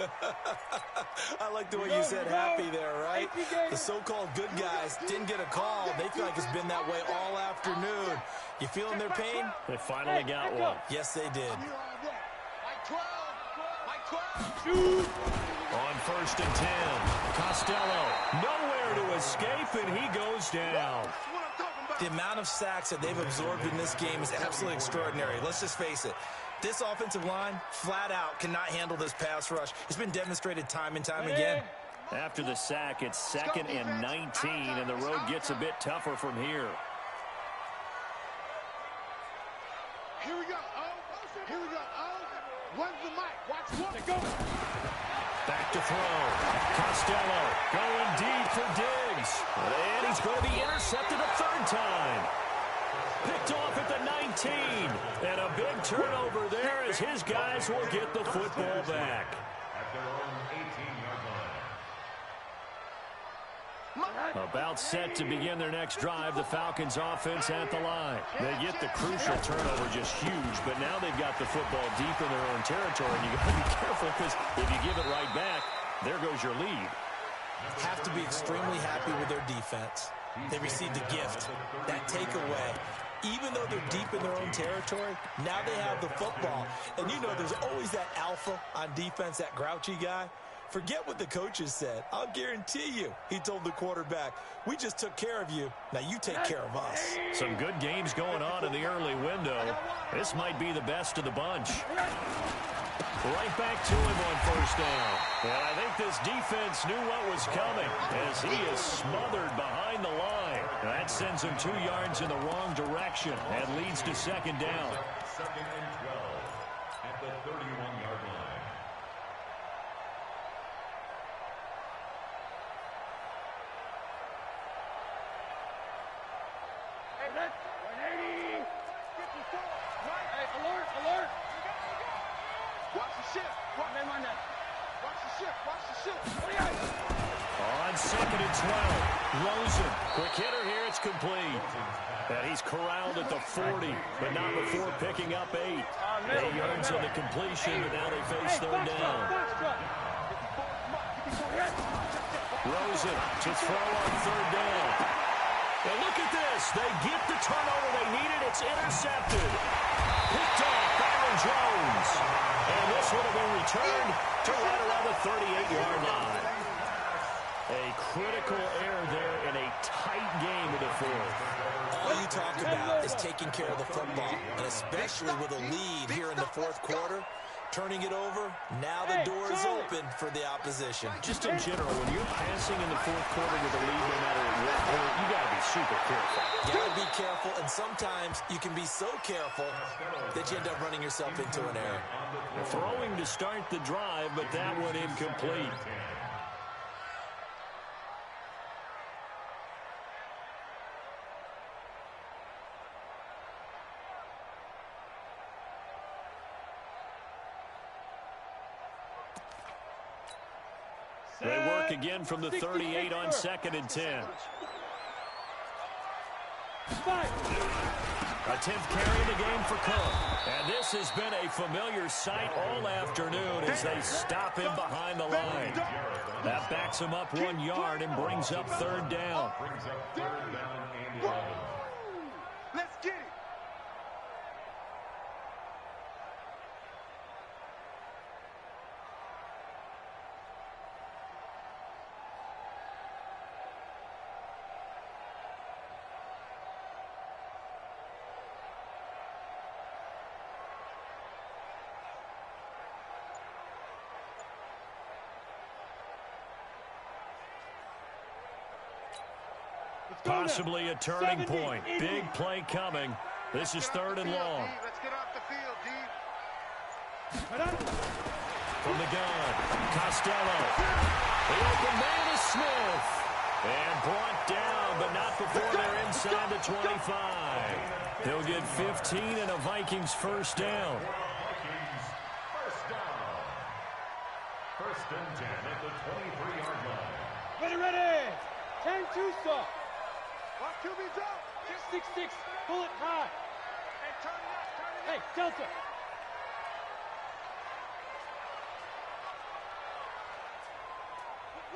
I like the way you said happy there, right? The so-called good guys didn't get a call. They feel like it's been that way all afternoon. You feeling their pain? They finally got one. Yes, they did. Shoot. On 1st and 10, Costello, nowhere to escape, and he goes down. The amount of sacks that they've absorbed in this game is absolutely extraordinary. Let's just face it. This offensive line, flat out, cannot handle this pass rush. It's been demonstrated time and time again. After the sack, it's 2nd and 19, and the road gets a bit tougher from here. Here we go. When's the mic? Watch one. Go. Back to throw. Costello going deep for Diggs. And he's going to be intercepted a 3rd time. Picked off at the 19. And a big turnover there as his guys will get the football back. At their own 18-yard line. About set to begin their next drive, the Falcons offense at the line. They get the crucial turnover, just huge, but now they've got the football deep in their own territory, and you got to be careful because if you give it right back, there goes your lead. Have to be extremely happy with their defense. They received a gift, that takeaway. Even though they're deep in their own territory, now they have the football. And you know there's always that alpha on defense, that grouchy guy. Forget what the coaches said. I'll guarantee you, he told the quarterback, we just took care of you. Now you take care of us. Some good games going on in the early window. This might be the best of the bunch. Right back to him on first down. And I think this defense knew what was coming as he is smothered behind the line. That sends him 2 yards in the wrong direction and leads to second down. Second and 12 at the 31-yard line. Hey, 180. 54. Hey, alert, alert. Watch the shift. Watch the shift. Watch the shift. On second and 12, Rosen. Quick hitter here, it's complete. And he's corralled at the 40, but not before picking up 8. 8 yards on the completion, but now they face third down. Rosen to throw on third down. And look at this. They get the turnover they needed. It's intercepted. Picked off Byron Jones. And this one will be returned to right around the 38-yard line. A critical error there in a tight game in the fourth. All you talk about is taking care of the football, and especially with a lead here in the fourth quarter, turning it over, now the door is open for the opposition. Just in general, when you're passing in the fourth quarter with a lead, no matter what point, you got to be super careful. Got to be careful, and sometimes you can be so careful that you end up running yourself into an error. Throwing to start the drive, but that one incomplete. They work again from the 38 on second and 10. A 10th carry in the game for Cook. And this has been a familiar sight all afternoon as they stop him behind the line. That backs him up 1 yard and brings up third down. Let's get it. Possibly a turning point. Big play coming. This is third and long. Let's get off the field, D. From the gun, Costello. The open man is Smith. And brought down, but not before they're inside the 25. He'll get 15 and a Vikings first down. First and 10 at the 23-yard line. Ready, ready. 10-2 stop. Watch QB's up. 6-6. Pull it high. Hey, turn it up. Turn it up. Hey, Delta.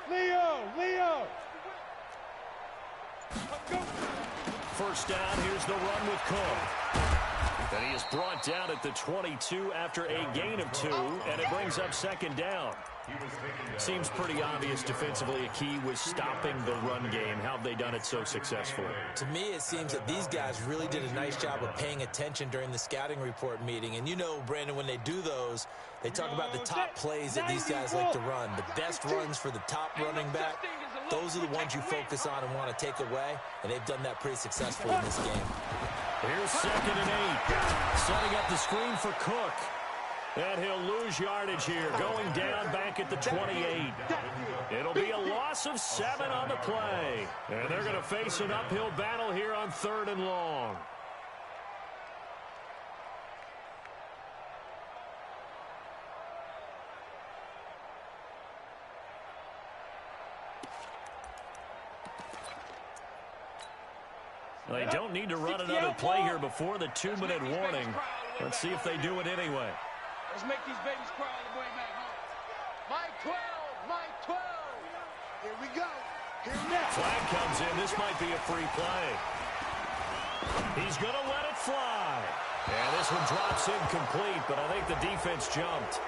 Leo. Go. First down, here's the run with Cook. And he is brought down at the 22 after a gain of 2, and it brings up second down. Seems pretty obvious defensively a key was stopping the run game. How have they done it so successfully? To me, it seems that these guys really did a nice job of paying attention during the scouting report meeting. And you know, Brandon, when they do those, they talk about the top plays that these guys like to run. The best runs for the top running back, those are the ones you focus on and want to take away. And they've done that pretty successfully in this game. Here's second and 8. Setting up the screen for Cook. And he'll lose yardage here, going down back at the 28. It'll be a loss of 7 on the play. And they're going to face an uphill battle here on third and long. Well, they don't need to run another play here before the 2-minute warning. Let's see if they do it anyway. Let's make these babies cry all the way back home. Mike 12, Mike 12. Here we go. Flag comes in. This might be a free play. He's going to let it fly. And this one drops incomplete, but I think the defense jumped.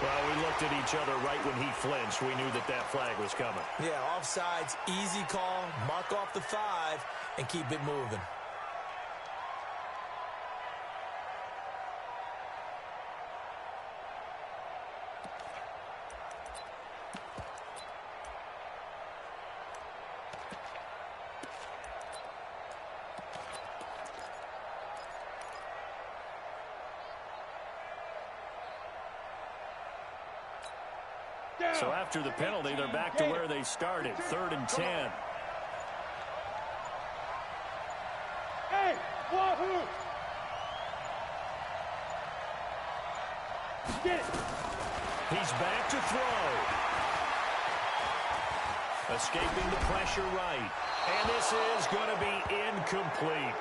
Well, we looked at each other right when he flinched. We knew that that flag was coming. Yeah, offsides, easy call, mark off the 5, and keep it moving. So after the penalty, they're back to where they started, 3rd and 10. Hey, wahoo! Get it. He's back to throw. Escaping the pressure right. And this is going to be incomplete.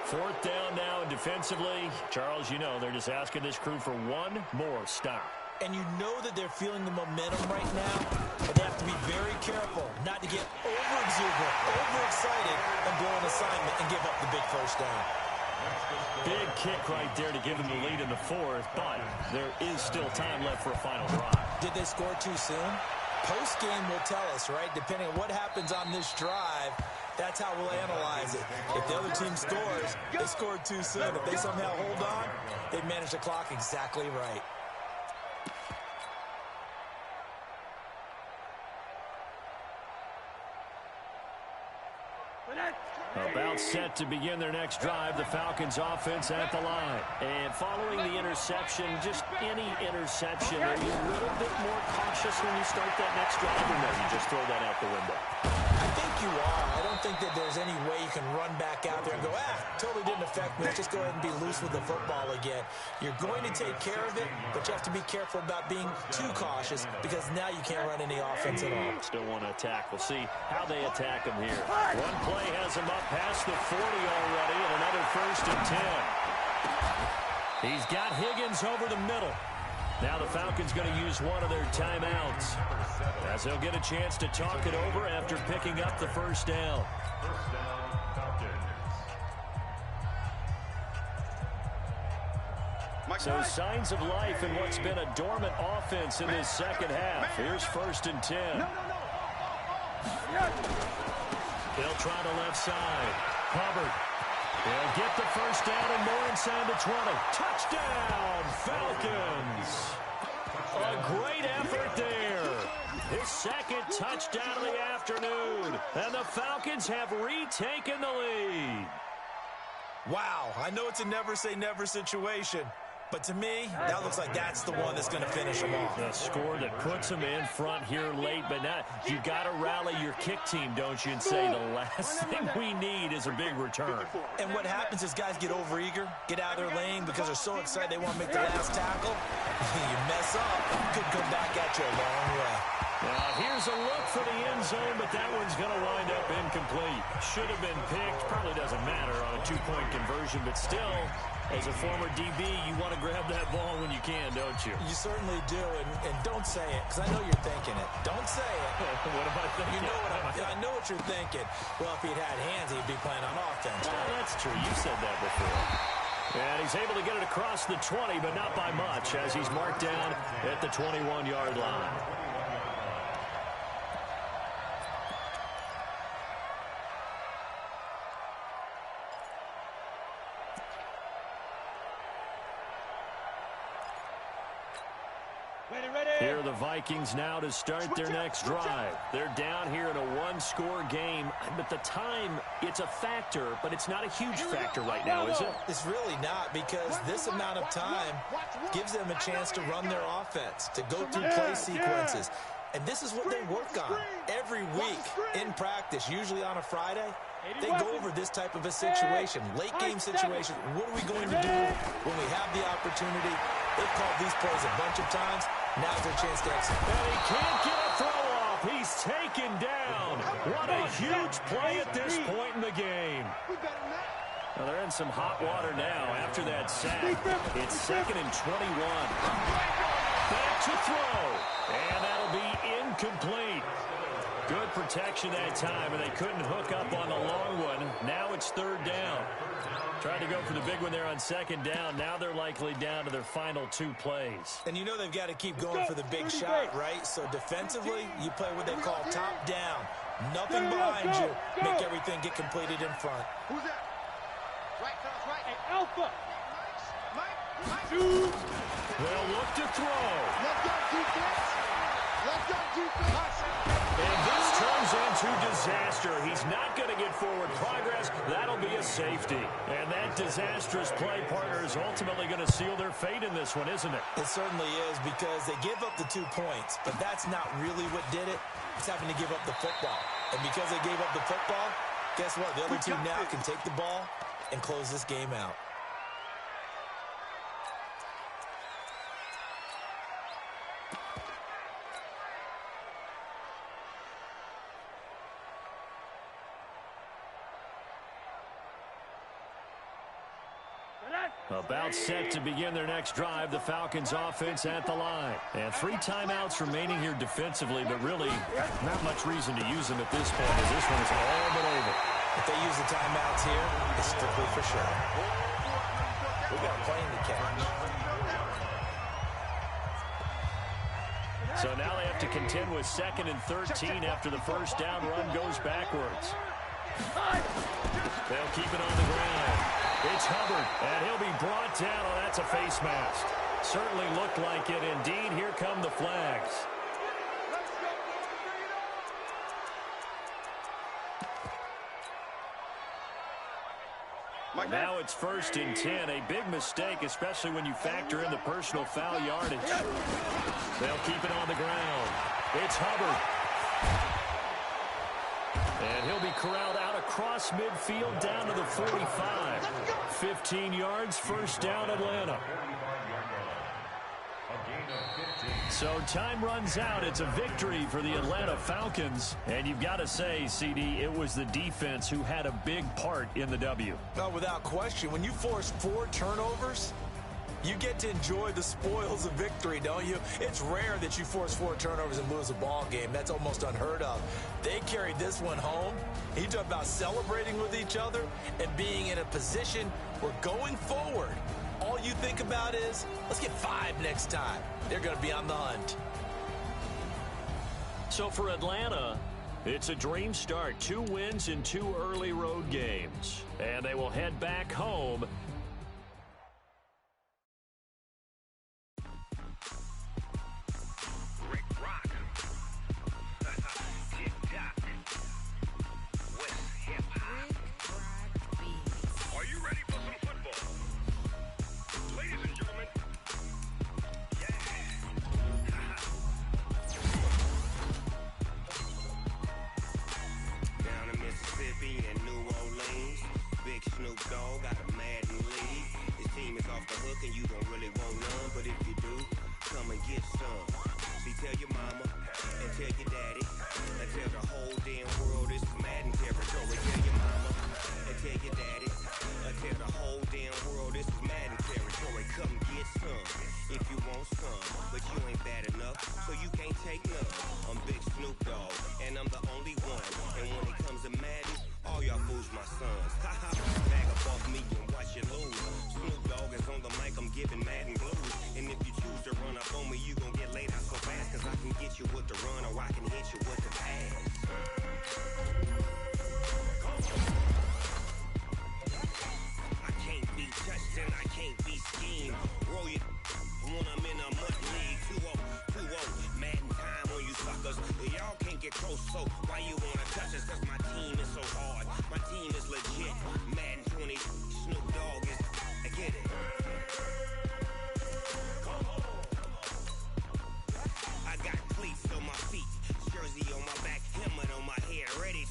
4th down now, and defensively, Charles, you know, they're just asking this crew for one more stop. And you know that they're feeling the momentum right now, but they have to be very careful not to get over-exuberant, overexcited, and blow an assignment and give up the big first down. Big kick right there to give them the lead in the 4th, but there is still time left for a final drive. Did they score too soon? Post-game will tell us, right? Depending on what happens on this drive, that's how we'll analyze it. If the other team scores, they scored too soon. If they somehow hold on, they manage the clock exactly right. About set to begin their next drive, the Falcons offense at the line. And following the interception, just any interception, are you a little bit more cautious when you start that next drive, or no, you just throw that out the window? I think you are. I don't think that there's any way you can run back out there and go, totally didn't affect me. Let's just go ahead and be loose with the football again. You're going to take care of it, but you have to be careful about being too cautious because now you can't run any offense at all. Still want to attack. We'll see how they attack them here. One play has them up past the 40 already, and another 1st and 10. He's got Higgins over the middle. Now the Falcons going to use one of their timeouts as they'll get a chance to talk it over after picking up the 1st down. First down, Falcons. So signs of life in what's been a dormant offense in this second half. Here's 1st and 10. They'll try the left side. Hubbard. They'll get the 1st down and more inside the 20. Touchdown, Falcons. A great effort there. His 2nd touchdown of the afternoon. And the Falcons have retaken the lead. Wow, I know it's a never-say-never situation, but to me, that looks like that's the one that's going to finish them off. The score that puts them in front here late, but not. You got to rally your kick team, don't you, and say the last thing we need is a big return. And what happens is guys get overeager, get out of their lane because they're so excited they want to make the last tackle. You mess up, could come back at you a long way. Now, here's a look for the end zone, but that one's going to wind up incomplete. Should have been picked. Probably doesn't matter on a 2-point conversion, but still, as a former DB, you want to grab that ball when you can, don't you? You certainly do, and don't say it, because I know you're thinking it. Don't say it. What am I thinking? You know I know what you're thinking. Well, if he'd had hands, he'd be playing on offense. Well, that's true. You said that before. And he's able to get it across the 20, but not by much, as he's marked down at the 21-yard line. Here are the Vikings now to start their next drive. They're down here in a 1-score game, but the time, it's a factor, but it's not a huge factor right now, is it? It's really not, because this amount of time gives them a chance to run their offense, to go through play sequences. And this is what they work on every week in practice, usually on a Friday. They go over this type of a situation, late-game situation. What are we going to do when we have the opportunity? They've called these plays a bunch of times. Now's their chance to execute. And he can't get a throw off. He's taken down. What a huge play at this point in the game. Well, they're in some hot water now after that sack. It's 2nd and 21. Back to throw. And that'll be incomplete. Good protection that time, and they couldn't hook up on the long one. Now it's 3rd down. Tried to go for the big one there on 2nd down. Now they're likely down to their final 2 plays. And you know they've got to keep going for the big shot, right? So defensively, you play what they call top down. Nothing behind you. Make everything get completed in front. Who's that? Right, right. Hey, Alpha. Mike. They'll look to throw. Let's go, defense. Let's go, defense. And this turns into disaster. He's not going to get forward progress. That'll be a safety. And that disastrous play partner is ultimately going to seal their fate in this one, isn't it? It certainly is, because they give up the 2 points, but that's not really what did it. It's having to give up the football. And because they gave up the football, guess what? The other team now can take the ball and close this game out. About set to begin their next drive, the Falcons offense at the line. And 3 timeouts remaining here defensively, but really not much reason to use them at this point, as this one is all but over. If they use the timeouts here, it's strictly for show. We got a plane to catch. So now they have to contend with 2nd and 13 after the first down run goes backwards. They'll keep it on the ground. It's Hubbard, and he'll be brought down. Oh, that's a face mask. Certainly looked like it. Indeed, here come the flags. Now it's 1st and 10. A big mistake, especially when you factor in the personal foul yardage. They'll keep it on the ground. It's Hubbard. And he'll be corralled out across midfield down to the 45. 15 yards, 1st down, Atlanta. So time runs out. It's a victory for the Atlanta Falcons. And you've got to say, CD, it was the defense who had a big part in the W. No, without question. When you force 4 turnovers, you get to enjoy the spoils of victory, don't you? It's rare that you force 4 turnovers and lose a ball game. That's almost unheard of. They carried this one home. He talked about celebrating with each other and being in a position where going forward, all you think about is, let's get 5 next time. They're going to be on the hunt. So for Atlanta, it's a dream start. 2 wins in 2 early road games. And they will head back home.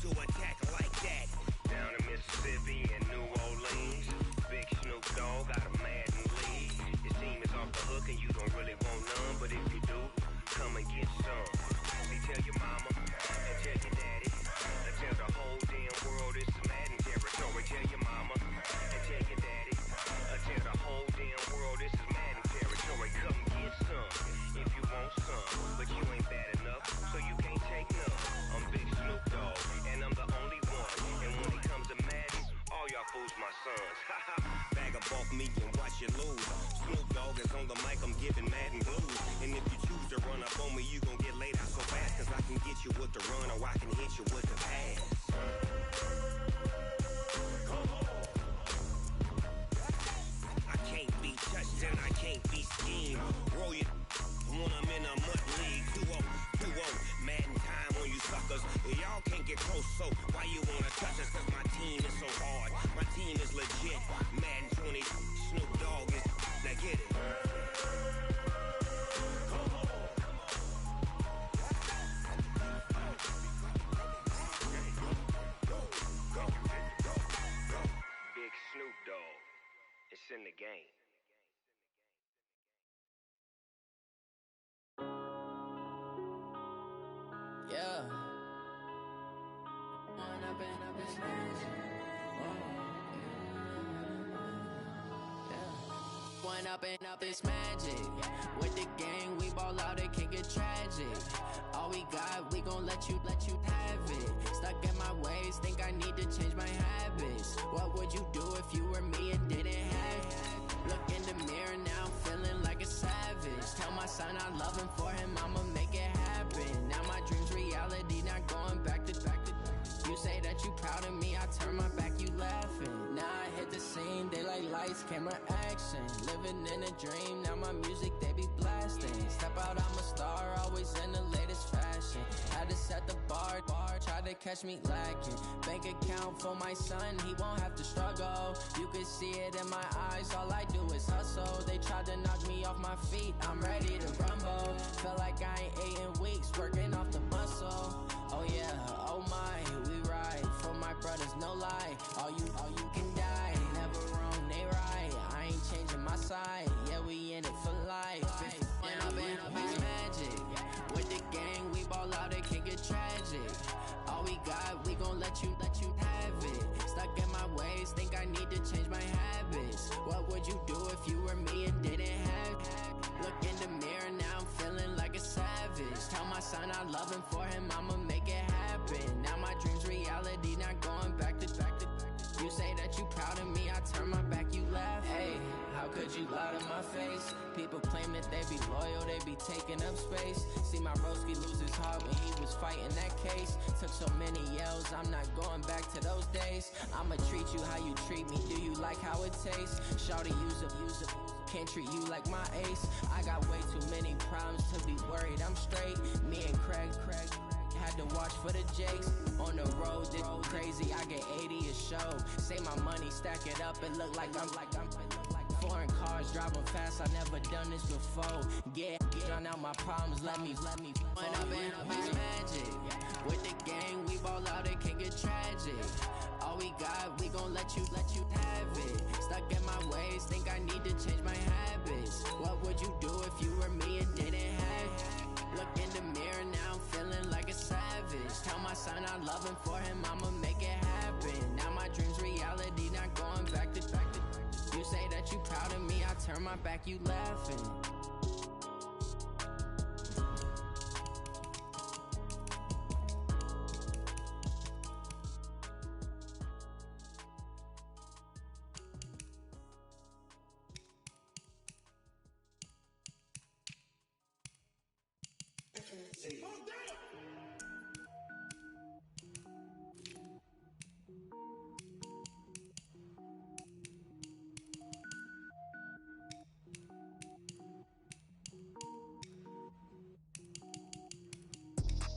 To attack. off me and watch you lose. Snoop Dogg is on the mic, I'm giving Madden blues. And if you choose to run up on me, you gon' get laid out so fast. Cause I can get you with the run or I can hit you with the pass. I can't be touched and I can't be schemed. Roll you when I'm in a mud league. 2-0, Madden time on you suckers. Y'all can't get close, so why you wanna touch us? Cause my team is so hard, my team is legit. Madden 20, Snoop Dogg is, now get it. Big Snoop Dogg, it's in the game. Yeah. One up and up this magic. With the gang, we ball out, it can get tragic. All we got, we gon' let you have it. Stuck in my ways, think I need to change my habits. What would you do if you were me and didn't have it? Look in the mirror now, feeling like a savage. Tell my son I love him, for him I'ma make it happen. Now my dream's reality, not going back to. You say that you proud of me, I turn my back, you laughing. Now I hit the scene, they like lights, camera, action. Living in a dream, now my music, they be blasting. Step out, I'm a star, always in the latest fashion. Had to set the bar, try to catch me lacking. Bank account for my son, he won't have to struggle. You can see it in my eyes, all I do is hustle. They tried to knock me off my feet, I'm ready to rumble. Felt like I ain't ate in weeks, working off the muscle. Oh yeah, oh my, we ride for my brothers, no lie. All you can die, never wrong, they right. I ain't changing my side, yeah, we in it for life. When up in it's magic. With the gang, we ball out, it can get tragic. All we got, we gon' let you have it. Stuck in my ways, think I need to change my habits. What would you do if you were me and didn't have it? Look in the mirror now, I'm feeling like a savage. Tell my son I love him, for him I'ma make it happen. Now my dream's reality, not going back to. You say that you proud of me, I turn my back, you laugh. Hey, how could you lie to my face? People claim that they be loyal, they be taking up space. See my broski lose his heart when he was fighting that case. Took so many yells, I'm not going back to those days. I'ma treat you how you treat me, do you like how it tastes? Shawty, use up. Can't treat you like my ace. I got way too many problems to be worried, I'm straight. Me and Craig had to watch for the Jakes. On the road, it's crazy, I get 80 a show. Say my money, stack it up, it look like I'm foreign cars, driving fast, I never done this before. Drown out my problems, let me When up in it's magic. With the gang, we ball out, it can get tragic. All we got, we gon' let you have it. Stuck in my ways, think I need to change my habits. What would you do if you were me and didn't have it? Look in the mirror now, I'm feeling like a savage. Tell my son I love him, for him I'ma make it happen. Now my dream's reality, not going back to. You say that you proud of me, I turn my back, you laughing.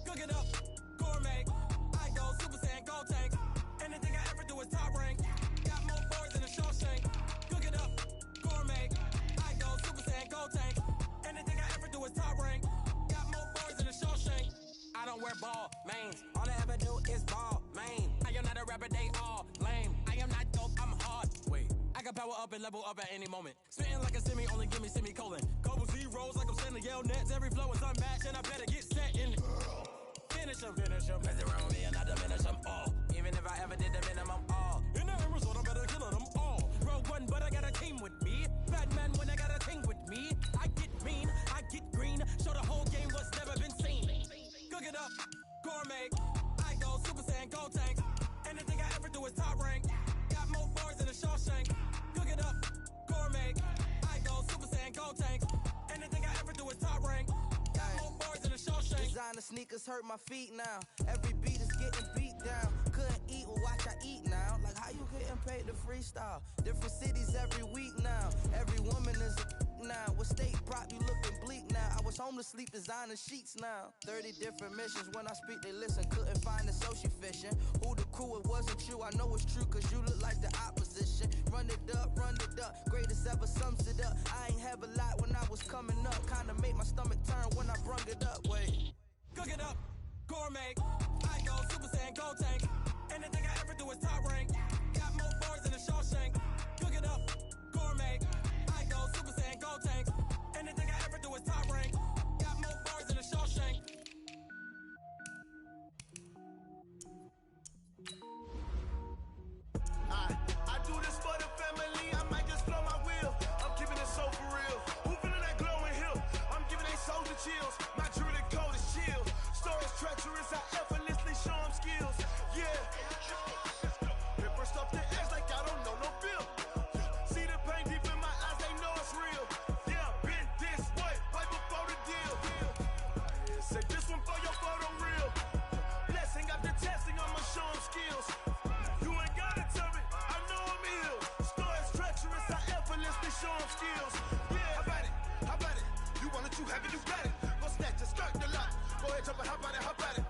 Cook it up, gourmet. I go Super Saiyan, gold tank. Anything I ever do is top rank. Got more boards than a Shawshank. Cook it up, gourmet. I go Super Saiyan, gold tank. Anything I ever do is top rank. Got more boards than a Shawshank. I don't wear ball mains. All I ever do is ball main. I am not a rapper, they all lame. I am not dope, I'm hard. Wait, I can power up and level up at any moment. Spitting like a semi, only give me semicolon. Couple zeros like I'm sending yell nets. Every flow is unmatched and I better get set in. Finish them. Mess around me and I diminish them all. Even if I ever did the minimum all. In the end result, I'm better killing them all. Rogue one, but I got a team with me. Batman when I got a team with me. I get mean, I get green. Show the whole game what's never been seen. Cook it up, gourmet. I go Super Saiyan, gold tank. Anything I ever do is top rank. Got more boards than a Shawshank. Cook it up, sneakers hurt my feet now. Every beat is getting beat down. Couldn't eat, well watch I eat now. Like how you getting paid to freestyle? Different cities every week now. Every woman is a now. With state prop, you looking bleak now. I was homeless, sleep designing sheets now. 30 different missions. When I speak, they listen. Couldn't find the social fishing. Who the crew, it wasn't you. I know it's true, cause you look like the opposition. Run it up, greatest ever sums it up. I ain't have a lot when I was coming up. Kinda made my stomach turn when I brung it up. Wait. Cook it up, gourmet. I go Super Saiyan, go tank. Anything I ever do is top rank. Got more bars than a Shawshank. Cook it up, gourmet. I go Super Saiyan, go tank. Anything I ever do is top rank. Got more bars than a Shawshank. I do this for the family. I might just blow my wheel. I'm keeping it so for real. Who feeling that glowing hill? I'm giving they souls the chills. My jewelry code is chill. Stories treacherous. I effortlessly show them skills. Yeah. Paper stuff the edge like I don't know no bill. See the pain deep in my eyes. They know it's real. Yeah, been this way right before the deal. Say this one for your photo real. Blessing after testing. I'ma show them skills. You ain't gotta tell me. I know I'm ill. Stories treacherous. I effortlessly show them skills. Yeah, how about it? How about it? You want it, you have it, you got it. Go snatch it, start the lot. Go ahead, jump it, how about it, how about it?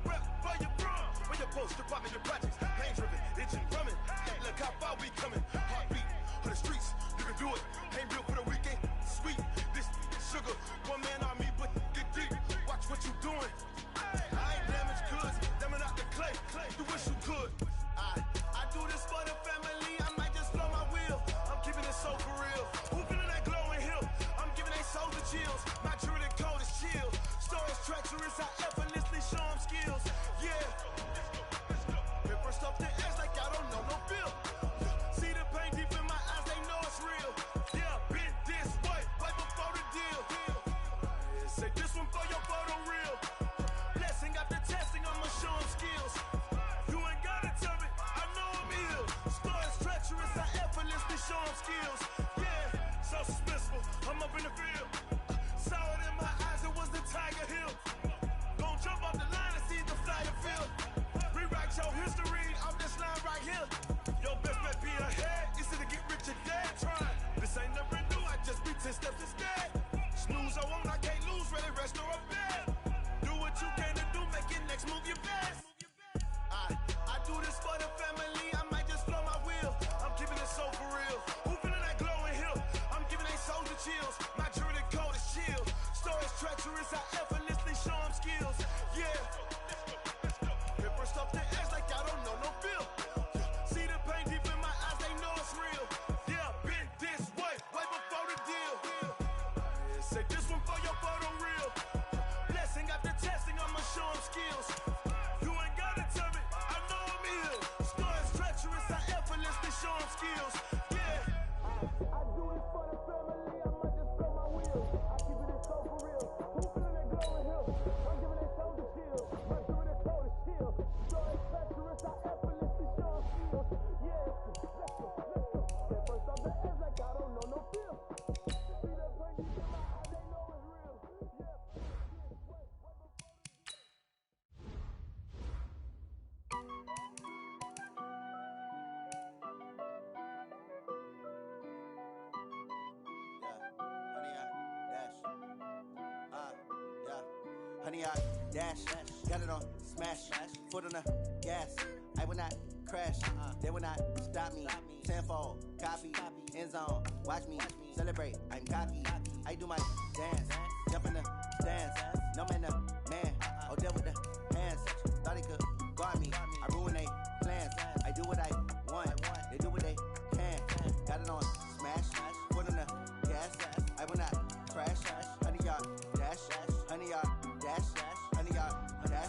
Rep for your brum, for your poster, popping your projects. Pain driven, itching, drumming. Look how far we coming. Heartbeat for the streets, you can do it. Ain't built for the weekend, sweet. This sugar, one man army, but get deep. Watch what you doing. I ain't damaged goods, damn it out the clay. You wish you could. I do this for the family. I might just blow my wheel. I'm keeping it so for real. Who feeling that glowing hill? I'm giving they souls the chills. My jewelry code is chill. Stories treacherous. I effortlessly show them skills. Yeah. Paper stuff the edge like I don't know no bill. See the pain deep in my eyes. They know it's real. Yeah, been this way right before the deal. Say this one for your photo real. Blessing after testing. I'ma show them skills. You ain't gotta tell me. I know I'm ill. Stories treacherous. I effortlessly show them skills. Yeah, so suspenseful. I'm up in the field. Saw it in my eyes. It was the Tiger Hill. Gon' jump off the line and see the flyer field. Rewrite your history off this line right here. Your best bet be ahead. Easy to get rich or dead. Trying. This ain't never new. I just be 10 steps instead. Snooze I won't. I can't lose. Ready, rest or up bed. Do what you can to do. Make your next move your best. I do this for the family. I might just blow my wheel. I'm keeping it so for real. Who feeling that glowing hill? I'm giving they souls the chills. My jewelry code is chill. Stories treacherous. I effortlessly show them skills. Yeah. Paper stuff the edge like I don't know no bill. See the pain deep in my eyes. They know it's real. Yeah, been this way right before the deal. Say this one for your photo real. Blessing after testing. I'ma show them skills. You ain't gotta tell me. I know I'm ill. Stories treacherous. I effortlessly show them skills. Yeah. I do this for the family. I might just blow my wheel. I keep it so for real. Who feeling that glowing hill? I'm giving they souls the chill. My jewelry code is chill. Stories treacherous. I effortlessly show them skills. Yeah. Let's go. Get first off the edge like I don't know no feel. See that pain deep in my eyes. They know it's real. Yeah. Honey, I dash, got it on smash, foot on the gas. I will not crash, they will not stop me. Tenfold, copy, end zone, watch me celebrate. I'm cocky, I do my dance, jump in the stands. No man, the man, oh deal with the hands. Thought he could guard me, I ruin they plans. I do what I want, they do what they can. Got it on smash, foot on the gas. I will not crash, honey, y'all dash, honey, y'all dash, honey, y'all dash,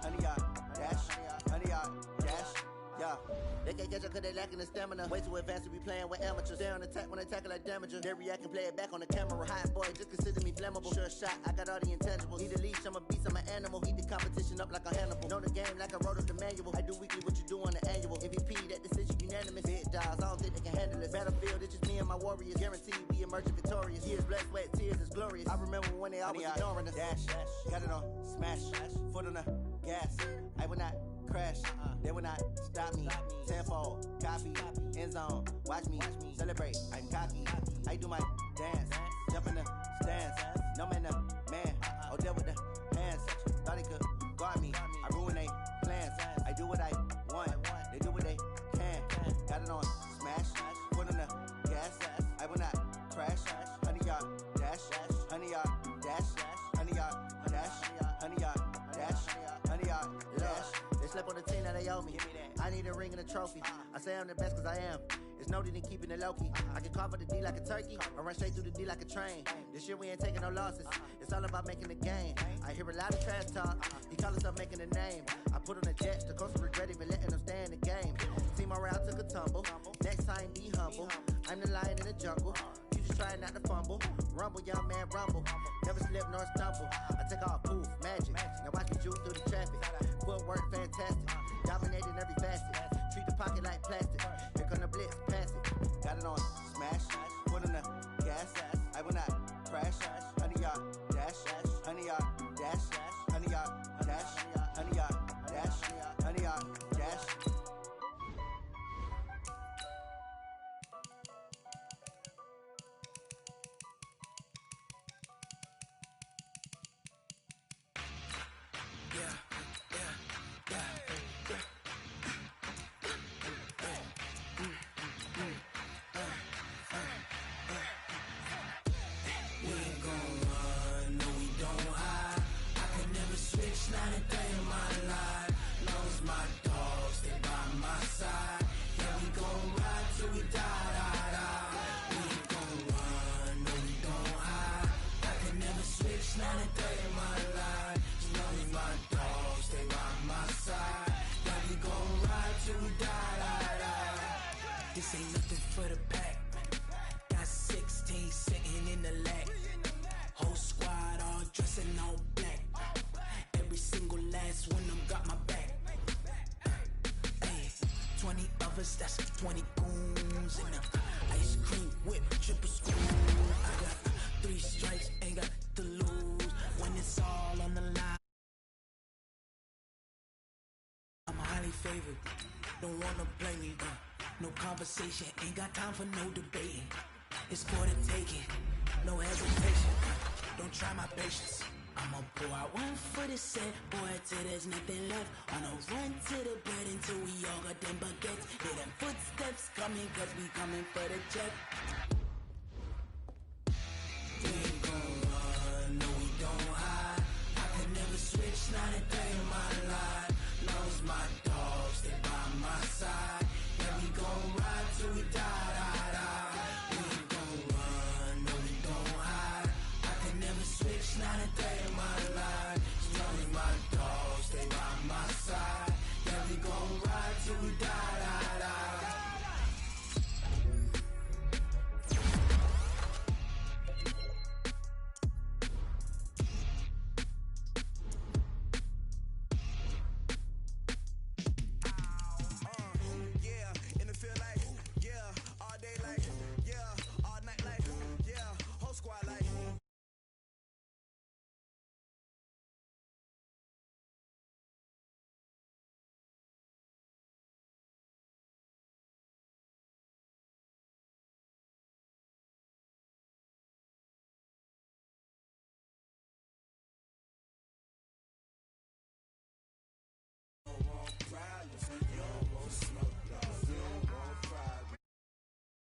honey, y'all dash, honey, y'all dash, yeah. They can't catch up cause they lacking the stamina. Way too advanced to be playing with amateurs. Stay on attack when they tackle like damager. They react and play it back on the camera. Hot boy, just consider me flammable. Sure shot, I got all the intangibles. Need a leash, I'm a beast, I'm an animal. Heat the competition up like a Hannibal. Know the game like I wrote up the manual. I do weekly what you do on the annual. MVP, that decision unanimous. Big dogs, I don't think they can handle it. Battlefield, it's just me and my warriors. Guaranteed we emerging victorious. Years, blood, sweat, tears is glorious. I remember when they always ignoring us. Dash, got it on, smash, foot on the gas. I will not crash, they will not stop me. Tenfold, copy, end zone, watch me celebrate. I'm cocky, I do my dance, jump in the stands. No man, man, oh there with the hands. Thought he could guard me, I ruin they plans. I do what I want, they do what they can. Got it on, smash, foot on the gas. I will not crash, 100-yard dash, 100-yard dash, 100-yard dash, 100-yard dash, 100-yard dash. They slept on the team that they owe me. I need a ring and a trophy. I say I'm the best cause I am. It's noted in keeping it low-key. I can carve up the D like a turkey or run straight through the D like a train. This year we ain't taking no losses. It's all about making the game. I hear a lot of trash talk. He call himself making a name. I put on the jets. The coach regret even letting them stay in the game. Team morale took a tumble. Next time be humble. I'm the lion in the jungle. You just trying not to fumble. Rumble, young man, rumble. Never slip nor stumble. I take off, poof, magic. Now watch me juke through the traffic. Footwork fantastic. Dominating every facet. Treat the pocket like plastic. Here come the blitz, pass it. Got it on, smash. Foot on the gas. I will not crash. 100-yard dash. 100-yard dash. 100-yard dash. 100-yard dash. 100-yard dash. This ain't nothing for the pack. Got 16 sitting in the lag. Whole squad all dressing all black. Every single last one of them got my back. Hey, 20 of us, that's 20 goons in the ice cream whip, triple spoon. I got 3 strikes, ain't got to lose. When it's all on the line, I'm highly favored. Don't wanna play me, no conversation, ain't got time for no debating. It's for the taking, no hesitation. Don't try my patience. I'ma pull out one for the set, boy, till there's nothing left. On a run to the bed until we all got them baguettes. Hear them footsteps coming, cause we coming for the check.